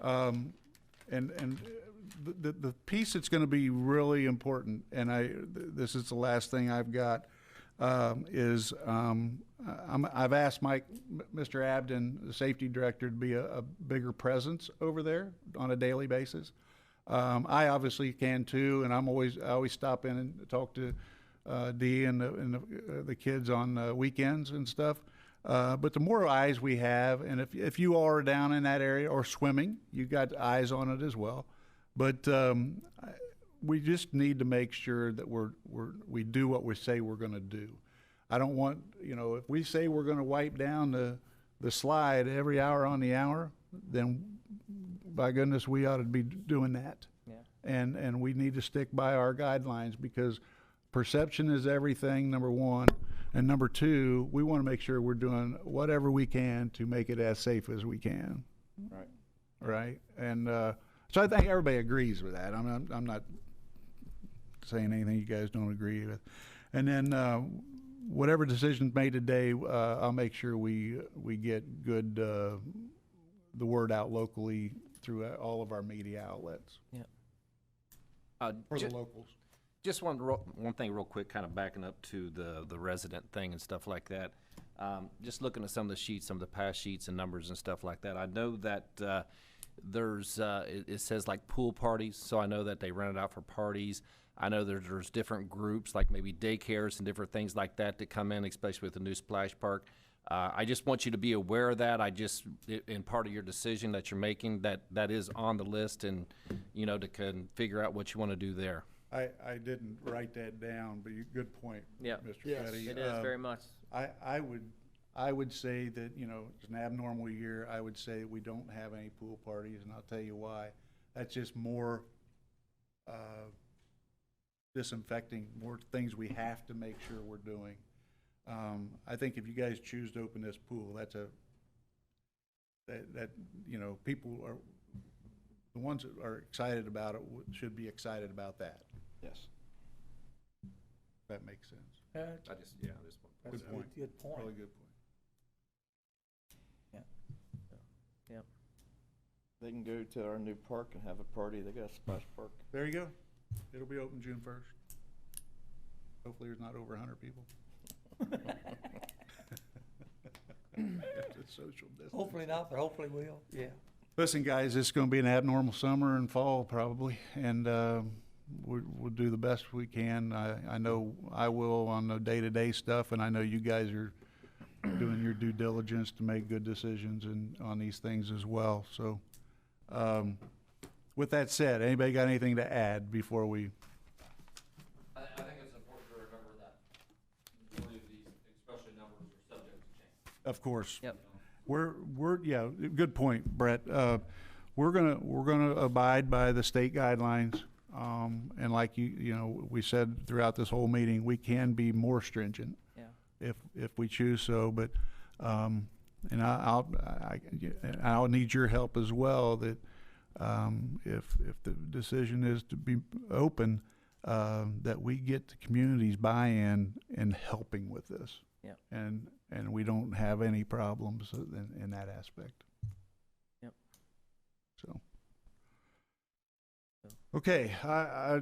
Speaker 3: And the piece that's going to be really important, and this is the last thing I've got, is I've asked Mr. Abden, the safety director, to be a bigger presence over there on a daily basis. I obviously can too, and I always stop in and talk to Dee and the kids on weekends and stuff. But the more eyes we have, and if you are down in that area or swimming, you got eyes on it as well. But we just need to make sure that we do what we say we're going to do. I don't want, if we say we're going to wipe down the slide every hour on the hour, then by goodness, we ought to be doing that.
Speaker 6: Yeah.
Speaker 3: And we need to stick by our guidelines, because perception is everything, number one. And number two, we want to make sure we're doing whatever we can to make it as safe as we can.
Speaker 4: Right.
Speaker 3: Right? And so I think everybody agrees with that. I'm not saying anything you guys don't agree with. And then whatever decision's made today, I'll make sure we get good the word out locally through all of our media outlets for the locals.
Speaker 7: Just one thing real quick, kind of backing up to the resident thing and stuff like that. Just looking at some of the sheets, some of the past sheets and numbers and stuff like that. I know that there's it says like pool parties, so I know that they rent it out for parties. I know there's different groups, like maybe daycares and different things like that come in, especially with the new splash park. I just want you to be aware of that. In part of your decision that you're making, that is on the list, and to can figure out what you want to do there.
Speaker 3: I didn't write that down, but good point,
Speaker 6: Yeah.
Speaker 3: Mr.
Speaker 2: Yes.
Speaker 3: Fetty.
Speaker 6: It is very much.
Speaker 3: I would say that, it's an abnormal year. I would say we don't have any pool parties, and I'll tell you why. That's just more disinfecting, more things we have to make sure we're doing. I think if you guys choose to open this pool, people are, the ones that are excited about it should be excited about that.
Speaker 4: Yes.
Speaker 3: That makes sense.
Speaker 7: Just
Speaker 3: Good point.
Speaker 5: Good point.
Speaker 3: Really good point.
Speaker 4: They can go to our new park and have a party. They got a splash park.
Speaker 3: There you go. It'll be open June 1st. Hopefully there's not over 100 people. It's social distance.
Speaker 5: Hopefully not, but hopefully will, yeah.
Speaker 3: Listen, guys, it's going to be an abnormal summer and fall probably, and we'll do the best we can. I know I will on the day-to-day stuff, and I know you guys are doing your due diligence to make good decisions on these things as well. So with that said, anybody got anything to add before we?
Speaker 1: I think it's important to remember that majority of these, especially numbers, are subject to change.
Speaker 3: Of course.
Speaker 6: Yep.
Speaker 3: Yeah, good point, Brett. We're gonna abide by the state guidelines, and like we said throughout this whole meeting, we can be more stringent.
Speaker 6: Yeah.
Speaker 3: If we choose so, but and I'll need your help as well. That if the decision is to be open, that we get the community's buy-in in helping with this.
Speaker 6: Yeah.
Speaker 3: And we don't have any problems in that aspect.
Speaker 6: Yep.
Speaker 3: Okay,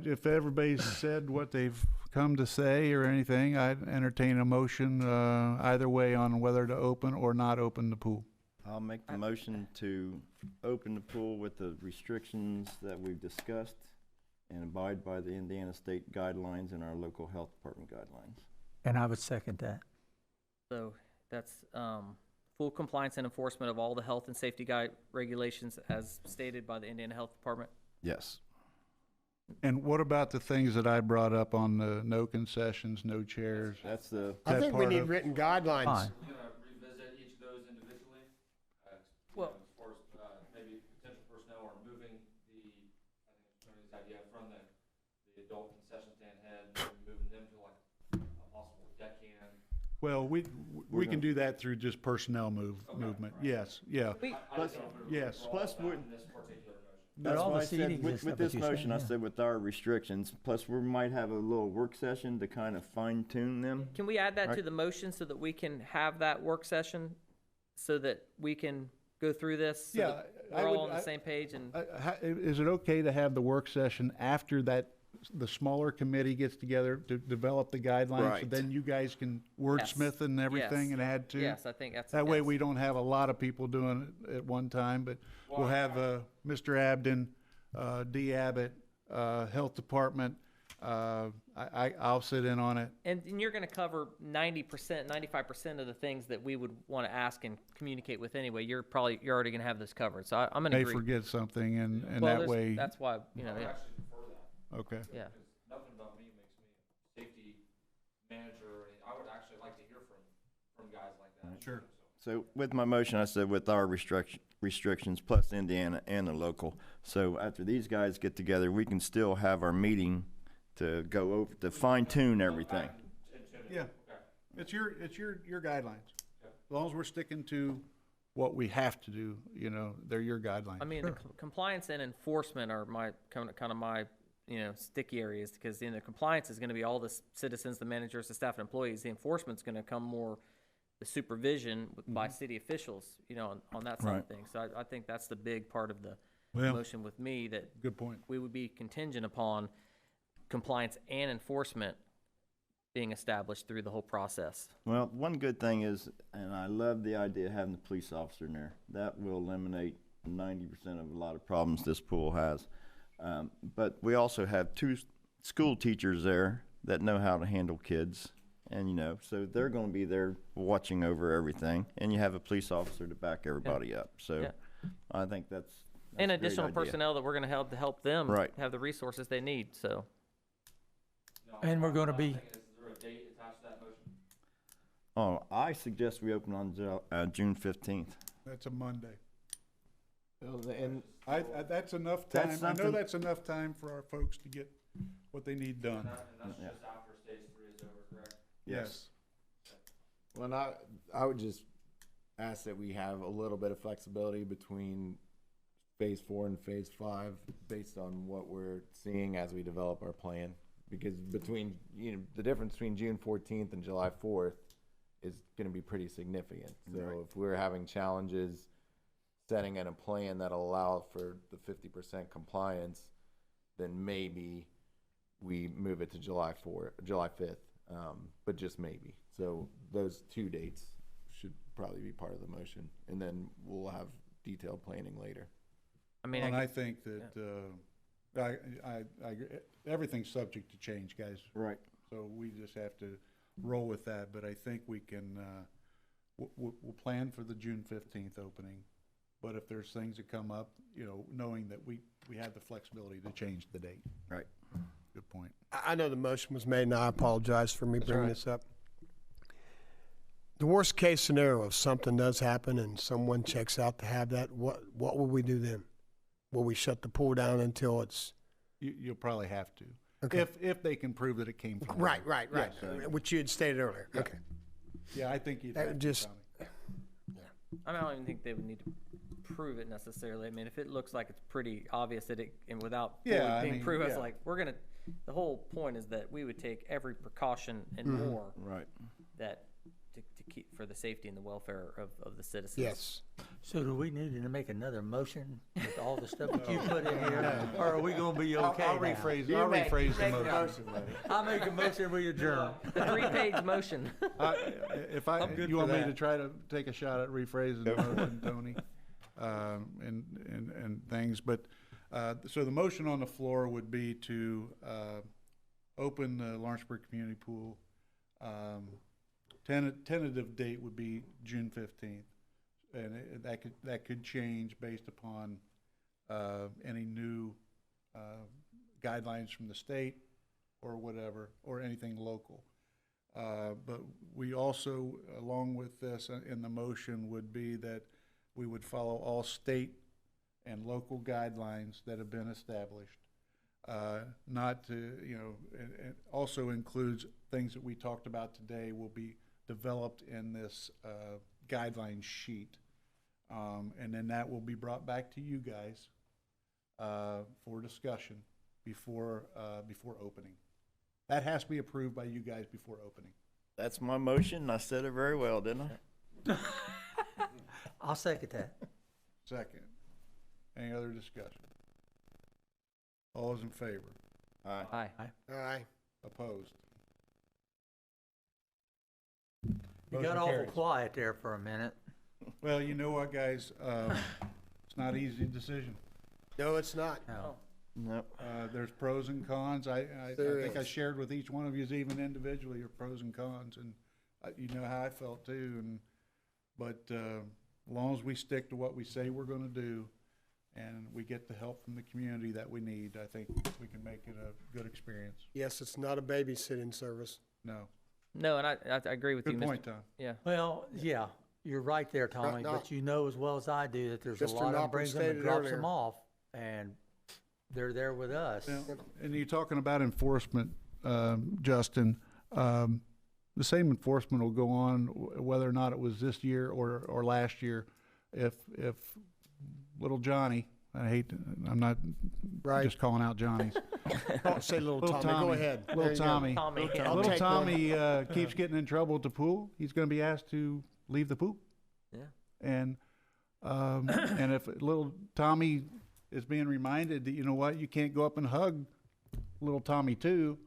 Speaker 3: if everybody's said what they've come to say or anything, I'd entertain a motion either way on whether to open or not open the pool.
Speaker 4: I'll make the motion to open the pool with the restrictions that we've discussed and abide by the Indiana state guidelines and our local health department guidelines.
Speaker 5: And I would second that.
Speaker 6: So that's full compliance and enforcement of all the health and safety guide regulations as stated by the Indiana Health Department.
Speaker 4: Yes.
Speaker 3: And what about the things that I brought up on the no concessions, no chairs?
Speaker 4: That's the,
Speaker 2: I
Speaker 3: that
Speaker 2: think we
Speaker 3: part
Speaker 2: need
Speaker 3: of-
Speaker 2: written guidelines.
Speaker 5: Fine.
Speaker 1: We're gonna revisit each of those individually,
Speaker 6: Well-
Speaker 1: as far as, maybe potential personnel are moving the, I think it's Tony's idea, from the adult concession stand head, maybe moving them to like a possible deckhand.
Speaker 3: Well, we can do that through just personnel movement. Yes, yeah,
Speaker 6: We,
Speaker 1: I just don't know if we
Speaker 3: yes.
Speaker 1: were
Speaker 4: Plus
Speaker 1: all
Speaker 4: we're-
Speaker 1: in this particular motion.
Speaker 5: But
Speaker 4: that's
Speaker 5: all
Speaker 4: why
Speaker 5: the
Speaker 4: I said
Speaker 5: seating and
Speaker 4: with
Speaker 5: stuff
Speaker 4: this
Speaker 5: that you're
Speaker 4: motion, I
Speaker 5: saying,
Speaker 4: said with our restrictions, plus we might have a little work session to kind of fine tune them.
Speaker 6: can we add that to
Speaker 4: Right.
Speaker 6: the motion so that we can have that work session so that we can go through this? So
Speaker 3: Yeah,
Speaker 6: that
Speaker 3: I
Speaker 6: we're
Speaker 3: would-
Speaker 6: all on the
Speaker 3: I-
Speaker 6: same page and,
Speaker 3: Is it okay to have the work session after that, the smaller committee gets together to develop the guidelines? So
Speaker 4: Right.
Speaker 3: then you guys can wordsmith and everything
Speaker 6: Yes.
Speaker 3: and add to?
Speaker 6: yes, I think that's.
Speaker 3: That way
Speaker 6: yes.
Speaker 3: we don't have a lot of people doing it at one time, but we'll have Mr. Abden, D. Abbott, Health Department. I'll sit in on it.
Speaker 6: And you're gonna cover 90%, 95% of the things that we would wanna ask and communicate with anyway. You're already gonna have this covered, so I'm gonna
Speaker 3: May
Speaker 6: agree.
Speaker 3: forget something and
Speaker 6: Well,
Speaker 3: that
Speaker 6: there's-
Speaker 3: way,
Speaker 6: That's why, you know,
Speaker 1: I would
Speaker 6: yeah,
Speaker 1: actually prefer that,
Speaker 3: okay.
Speaker 6: yeah.
Speaker 1: because nothing about me makes me a safety manager or anything. I would actually like to hear from guys like that.
Speaker 3: Sure.
Speaker 4: So with my motion, I said with our restrictions plus Indiana and the local. So after these guys get together, we can still have our meeting to go over, to fine tune everything.
Speaker 3: Yeah, it's your guidelines. As long as we're sticking to what we have to do, you know, they're your guidelines.
Speaker 6: I mean, the compliance and enforcement are my, kind of my, you know, sticky areas, because, you know, compliance is gonna be all the citizens, the managers, the staff and employees. The enforcement's gonna come more the supervision by city officials, you know, on that side of
Speaker 4: Right.
Speaker 6: things. So I think that's the big part of the
Speaker 3: Well,
Speaker 6: motion with me, that
Speaker 3: good point.
Speaker 6: we would be contingent upon compliance and enforcement being established through the whole process.
Speaker 4: Well, one good thing is, and I love the idea of having the police officer in there. That will eliminate 90% of a lot of problems this pool has. But we also have two school teachers there that know how to handle kids. And, you know, so they're going to be there watching over everything. And you have a police officer to back everybody up. So
Speaker 6: Yeah.
Speaker 4: I think that's
Speaker 6: And
Speaker 4: a great
Speaker 6: additional
Speaker 4: idea.
Speaker 6: personnel that we're gonna help to help them
Speaker 4: Right.
Speaker 6: have the resources they need, so.
Speaker 1: No,
Speaker 5: And we're gonna
Speaker 1: I'm
Speaker 5: be-
Speaker 1: thinking, is there a date attached to that motion?
Speaker 4: Oh, I suggest we open on June 15th.
Speaker 3: That's a Monday.
Speaker 8: And
Speaker 3: That's enough time.
Speaker 4: That's
Speaker 3: I know
Speaker 4: something-
Speaker 3: that's enough time for our folks to get what they need done.
Speaker 1: And that's
Speaker 4: Yeah.
Speaker 1: just after stage 3 is over, correct?
Speaker 3: Yes.
Speaker 8: Well, I would just ask that we have a little bit of flexibility between phase 4 and phase 5 based on what we're seeing as we develop our plan. Because between, you know, the difference between June 14th and July 4th is gonna be pretty significant. So if we're having challenges setting in a plan that'll allow for the 50% compliance, then maybe we move it to July 5th, but just maybe. So those two dates should probably be part of the motion, and then we'll have detailed planning later.
Speaker 6: I mean,
Speaker 3: And I think that, I agree. Everything's subject to change, guys.
Speaker 4: Right.
Speaker 3: So we just have to roll with that, but I think we can, we'll plan for the June 15th opening. But if there's things that come up, you know, knowing that we have the flexibility to change the date.
Speaker 4: Right.
Speaker 3: Good point.
Speaker 2: I know the motion was made, and I apologize for me bringing this up. The worst case scenario, if something does happen and someone checks out to have that, what will we do then? Will we shut the pool down until it's?
Speaker 3: You'll probably have to.
Speaker 2: Okay.
Speaker 3: If they can prove that it came from.
Speaker 2: Right,
Speaker 3: them. Yes.
Speaker 2: which you had stated earlier.
Speaker 3: Yeah.
Speaker 2: Okay.
Speaker 3: Yeah, I think you'd
Speaker 2: That
Speaker 3: have to,
Speaker 2: just-
Speaker 3: Tommy.
Speaker 6: I don't even think they would need to prove it necessarily. I mean, if it looks like it's pretty obvious that it, and without fully
Speaker 3: Yeah, I
Speaker 6: being
Speaker 3: mean,
Speaker 6: proven, it's
Speaker 3: yeah.
Speaker 6: like, the whole point is that we would take every precaution and more
Speaker 4: Right.
Speaker 6: that, to keep, for the safety and the welfare of the citizens.
Speaker 2: Yes.
Speaker 5: So do we need to make another motion with all the stuff that you put in here? Or are we gonna be okay
Speaker 3: I'll
Speaker 5: now?
Speaker 3: rephrase the motion.
Speaker 5: I'll make a motion, we adjourn.
Speaker 6: The 3-page motion.
Speaker 3: If I,
Speaker 5: I'm good
Speaker 3: you
Speaker 5: for
Speaker 3: want me
Speaker 5: that.
Speaker 3: to try to take a shot at rephrasing the motion, Tony, and things, but, so the motion on the floor would be to, open the Lawrenceburg Community Pool. Tentative date would be June 15th. And that could change based upon, any new, guidelines from the state or whatever, or anything local. But we also, along with this in the motion, would be that we would follow all state and local guidelines that have been established. Not to, it also includes things that we talked about today will be developed in this guideline sheet. And then that will be brought back to you guys for discussion before opening. That has to be approved by you guys before opening.
Speaker 4: That's my motion. I said it very well, didn't I?
Speaker 5: I'll second that.
Speaker 3: Second. Any other discussion? All those in favor?
Speaker 4: Aye.
Speaker 6: Aye.
Speaker 2: Aye.
Speaker 3: Opposed?
Speaker 5: You
Speaker 3: Motion
Speaker 5: got awful
Speaker 3: carries.
Speaker 5: quiet there for a minute.
Speaker 3: Well, you know what, guys? It's not an easy decision.
Speaker 2: No, it's not.
Speaker 5: No.
Speaker 4: Nope.
Speaker 3: There's pros and cons. I
Speaker 2: There
Speaker 3: think I
Speaker 2: is.
Speaker 3: shared with each one of you, even individually, your pros and cons, and you know how I felt too. But as long as we stick to what we say we're going to do, and we get the help from the community that we need, I think we can make it a good experience.
Speaker 2: Yes, it's not a babysitting service.
Speaker 3: No,
Speaker 6: No, and I agree with you,
Speaker 3: good
Speaker 6: Mr.
Speaker 3: point, Tom.
Speaker 6: Yeah.
Speaker 5: Well, yeah, you're right there, Tommy,
Speaker 2: no.
Speaker 5: but you know as well as I do that there's a
Speaker 2: Mr.
Speaker 5: lot of them
Speaker 2: Knopper
Speaker 5: brings them and
Speaker 2: stated
Speaker 5: drops
Speaker 2: earlier.
Speaker 5: them off, and they're there with us.
Speaker 3: Yeah, and you're talking about enforcement, Justin. The same enforcement will go on whether or not it was this year or last year. If little Johnny, I'm not
Speaker 2: Right.
Speaker 3: just calling out Johnnies.
Speaker 2: Oh, say little
Speaker 3: Little
Speaker 2: Tommy, go ahead. There
Speaker 3: Little
Speaker 2: you go.
Speaker 3: Tommy.
Speaker 6: Tommy.
Speaker 2: I'll
Speaker 3: Little
Speaker 2: take
Speaker 3: Tommy keeps getting in trouble at the pool. He's going to be asked to leave the pool.
Speaker 6: Yeah.
Speaker 3: And if little Tommy is being reminded that, you know what, you can't go up and hug little Tommy too,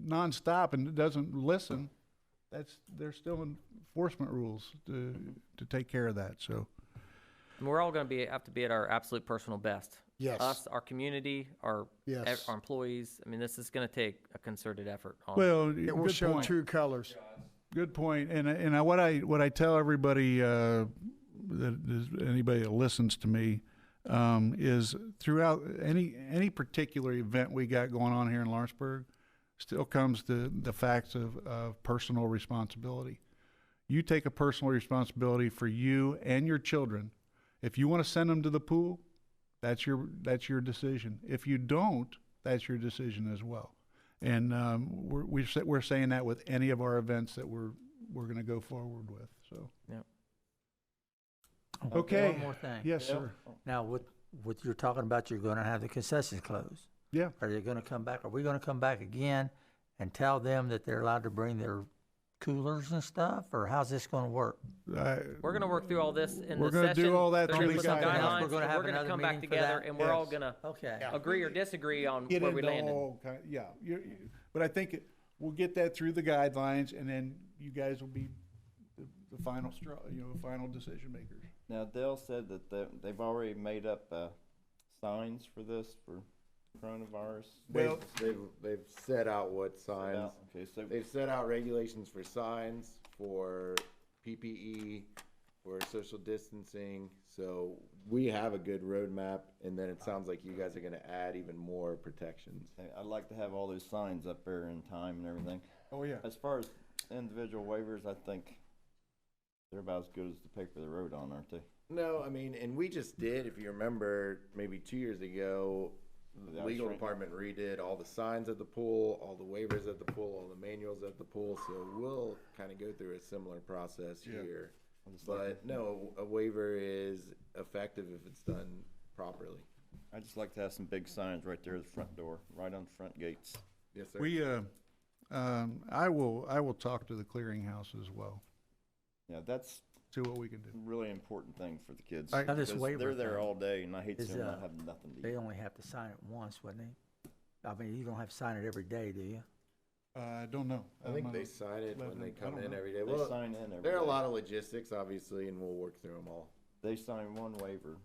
Speaker 3: nonstop, and doesn't listen, there's still enforcement rules to take care of that. So
Speaker 6: And we're all going to have to be at our absolute personal best.
Speaker 2: Yes.
Speaker 6: Us, our community, our
Speaker 2: Yes.
Speaker 6: our employees. I mean, this is going to take a concerted effort. On
Speaker 3: well,
Speaker 2: It will
Speaker 3: good
Speaker 2: show
Speaker 3: point.
Speaker 2: true colors.
Speaker 3: Good point. And what I tell everybody that is, anybody that listens to me is throughout any particular event we got going on here in Lawrenceburg, still comes to the facts of personal responsibility. You take a personal responsibility for you and your children. If you want to send them to the pool, that's your decision. If you don't, that's your decision as well. And we're saying that with any of our events that we're going to go forward with. So okay.
Speaker 5: One more thing.
Speaker 3: Yes, sir.
Speaker 5: Now, what you're talking about, you're gonna have the concessions closed.
Speaker 3: Yeah.
Speaker 5: Are they gonna come back? Are we gonna come back again and tell them that they're allowed to bring their coolers and stuff, or how's this gonna work?
Speaker 6: We're going to work through all this in
Speaker 3: We're
Speaker 6: the
Speaker 3: gonna
Speaker 6: session.
Speaker 3: do all that
Speaker 6: They're
Speaker 3: through
Speaker 6: gonna
Speaker 3: the
Speaker 6: put some
Speaker 3: guidelines.
Speaker 6: guidelines.
Speaker 5: We're gonna
Speaker 6: and
Speaker 5: have
Speaker 6: we're going to
Speaker 5: another
Speaker 6: come back
Speaker 5: meeting for
Speaker 6: together,
Speaker 5: that?
Speaker 6: and we're all
Speaker 3: Yes.
Speaker 6: going to
Speaker 5: Okay.
Speaker 6: agree or disagree on
Speaker 3: Get
Speaker 6: where we
Speaker 3: into
Speaker 6: landed.
Speaker 3: all yeah. But I think we'll get that through the guidelines, and then you guys will be the final straw, final decision makers.
Speaker 4: Now, Dale said that they've already made up signs for this, for coronavirus.
Speaker 3: Well-
Speaker 8: They've set out what signs.
Speaker 4: Okay, so
Speaker 8: They've set out regulations for signs, for PPE, for social distancing. So we have a good roadmap, and then it sounds like you guys are gonna add even more protections.
Speaker 4: I'd like to have all those signs up there in time and everything.
Speaker 3: Oh yeah.
Speaker 4: As far as individual waivers, I think they're about as good as the paper they wrote on, aren't they?
Speaker 8: No, I mean, and we just did, if you remember, maybe 2 years ago, the
Speaker 4: The ice
Speaker 8: legal
Speaker 4: rink.
Speaker 8: department redid all the signs at the pool, all the waivers at the pool, all the manuals at the pool, so we'll kind of go through a similar process
Speaker 3: Yeah.
Speaker 8: here.
Speaker 4: I just like
Speaker 8: But no, a waiver is effective if it's done properly.
Speaker 4: I just like to have some big signs right there at the front door, right on the front gates.
Speaker 8: Yes, sir.
Speaker 3: We I will talk to the clearinghouse as well.
Speaker 4: Yeah, that's
Speaker 3: see what we can do.
Speaker 4: Really important thing for the kids.
Speaker 3: Right.
Speaker 5: Now, this
Speaker 4: because
Speaker 5: waiver
Speaker 4: they're there
Speaker 5: thing
Speaker 4: all day, and I hate
Speaker 5: is,
Speaker 4: seeing them not have nothing to
Speaker 5: They
Speaker 4: eat.
Speaker 5: only have to sign it once, wouldn't they? I mean, you don't have to sign it every day, do you?
Speaker 3: I don't know.
Speaker 8: I think
Speaker 3: don't
Speaker 8: they
Speaker 3: know.
Speaker 8: sign it when they
Speaker 3: I
Speaker 8: come
Speaker 3: don't
Speaker 8: in
Speaker 3: know.
Speaker 8: every day.
Speaker 4: They
Speaker 8: Well,
Speaker 4: sign in every
Speaker 8: there are a
Speaker 4: day.
Speaker 8: lot of logistics, obviously, and we'll work through them all.
Speaker 4: They sign one waiver.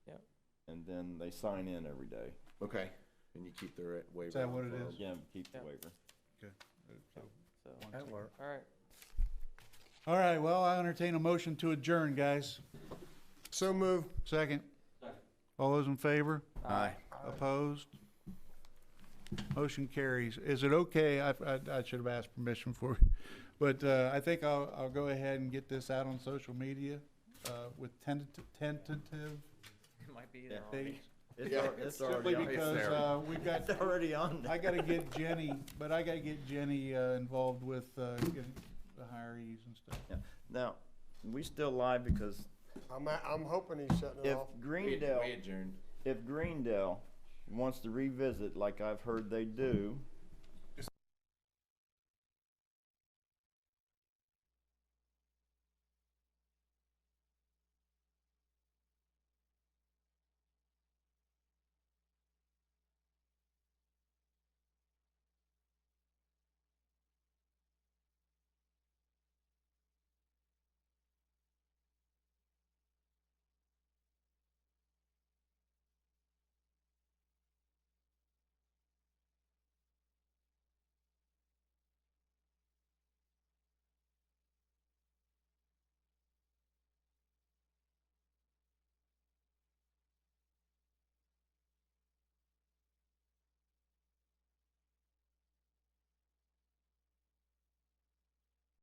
Speaker 6: Yep.
Speaker 4: And then they sign in every day.
Speaker 8: Okay. And you keep the waiver.
Speaker 3: that
Speaker 8: on
Speaker 3: what it
Speaker 8: file.
Speaker 3: is?
Speaker 4: Yeah, keep the
Speaker 6: Yeah.
Speaker 4: waiver.
Speaker 6: So,
Speaker 5: That work.
Speaker 6: all right.
Speaker 3: All right, well, I entertain a motion to adjourn, guys.
Speaker 2: So move.
Speaker 3: Second?
Speaker 1: Second.
Speaker 3: All those in favor?
Speaker 8: Aye.
Speaker 3: Opposed? Motion carries. Is it okay, I should have asked permission for, but I think I'll go ahead and get this out on social media with tentative
Speaker 6: It might be
Speaker 4: Yeah.
Speaker 6: there already.
Speaker 3: dates.
Speaker 4: It's,
Speaker 8: Yeah.
Speaker 4: it's
Speaker 3: Simply
Speaker 4: already on.
Speaker 3: because we've got,
Speaker 4: It's already on there.
Speaker 3: I gotta get Jenny, but I gotta get Jenny involved with getting the hirees and stuff.
Speaker 4: Yeah. Now, we still live because
Speaker 2: I'm hoping he's shutting it
Speaker 4: if
Speaker 2: off.
Speaker 4: Greendale,
Speaker 8: We adjourned.
Speaker 4: if Greendale wants to revisit, like I've heard they do,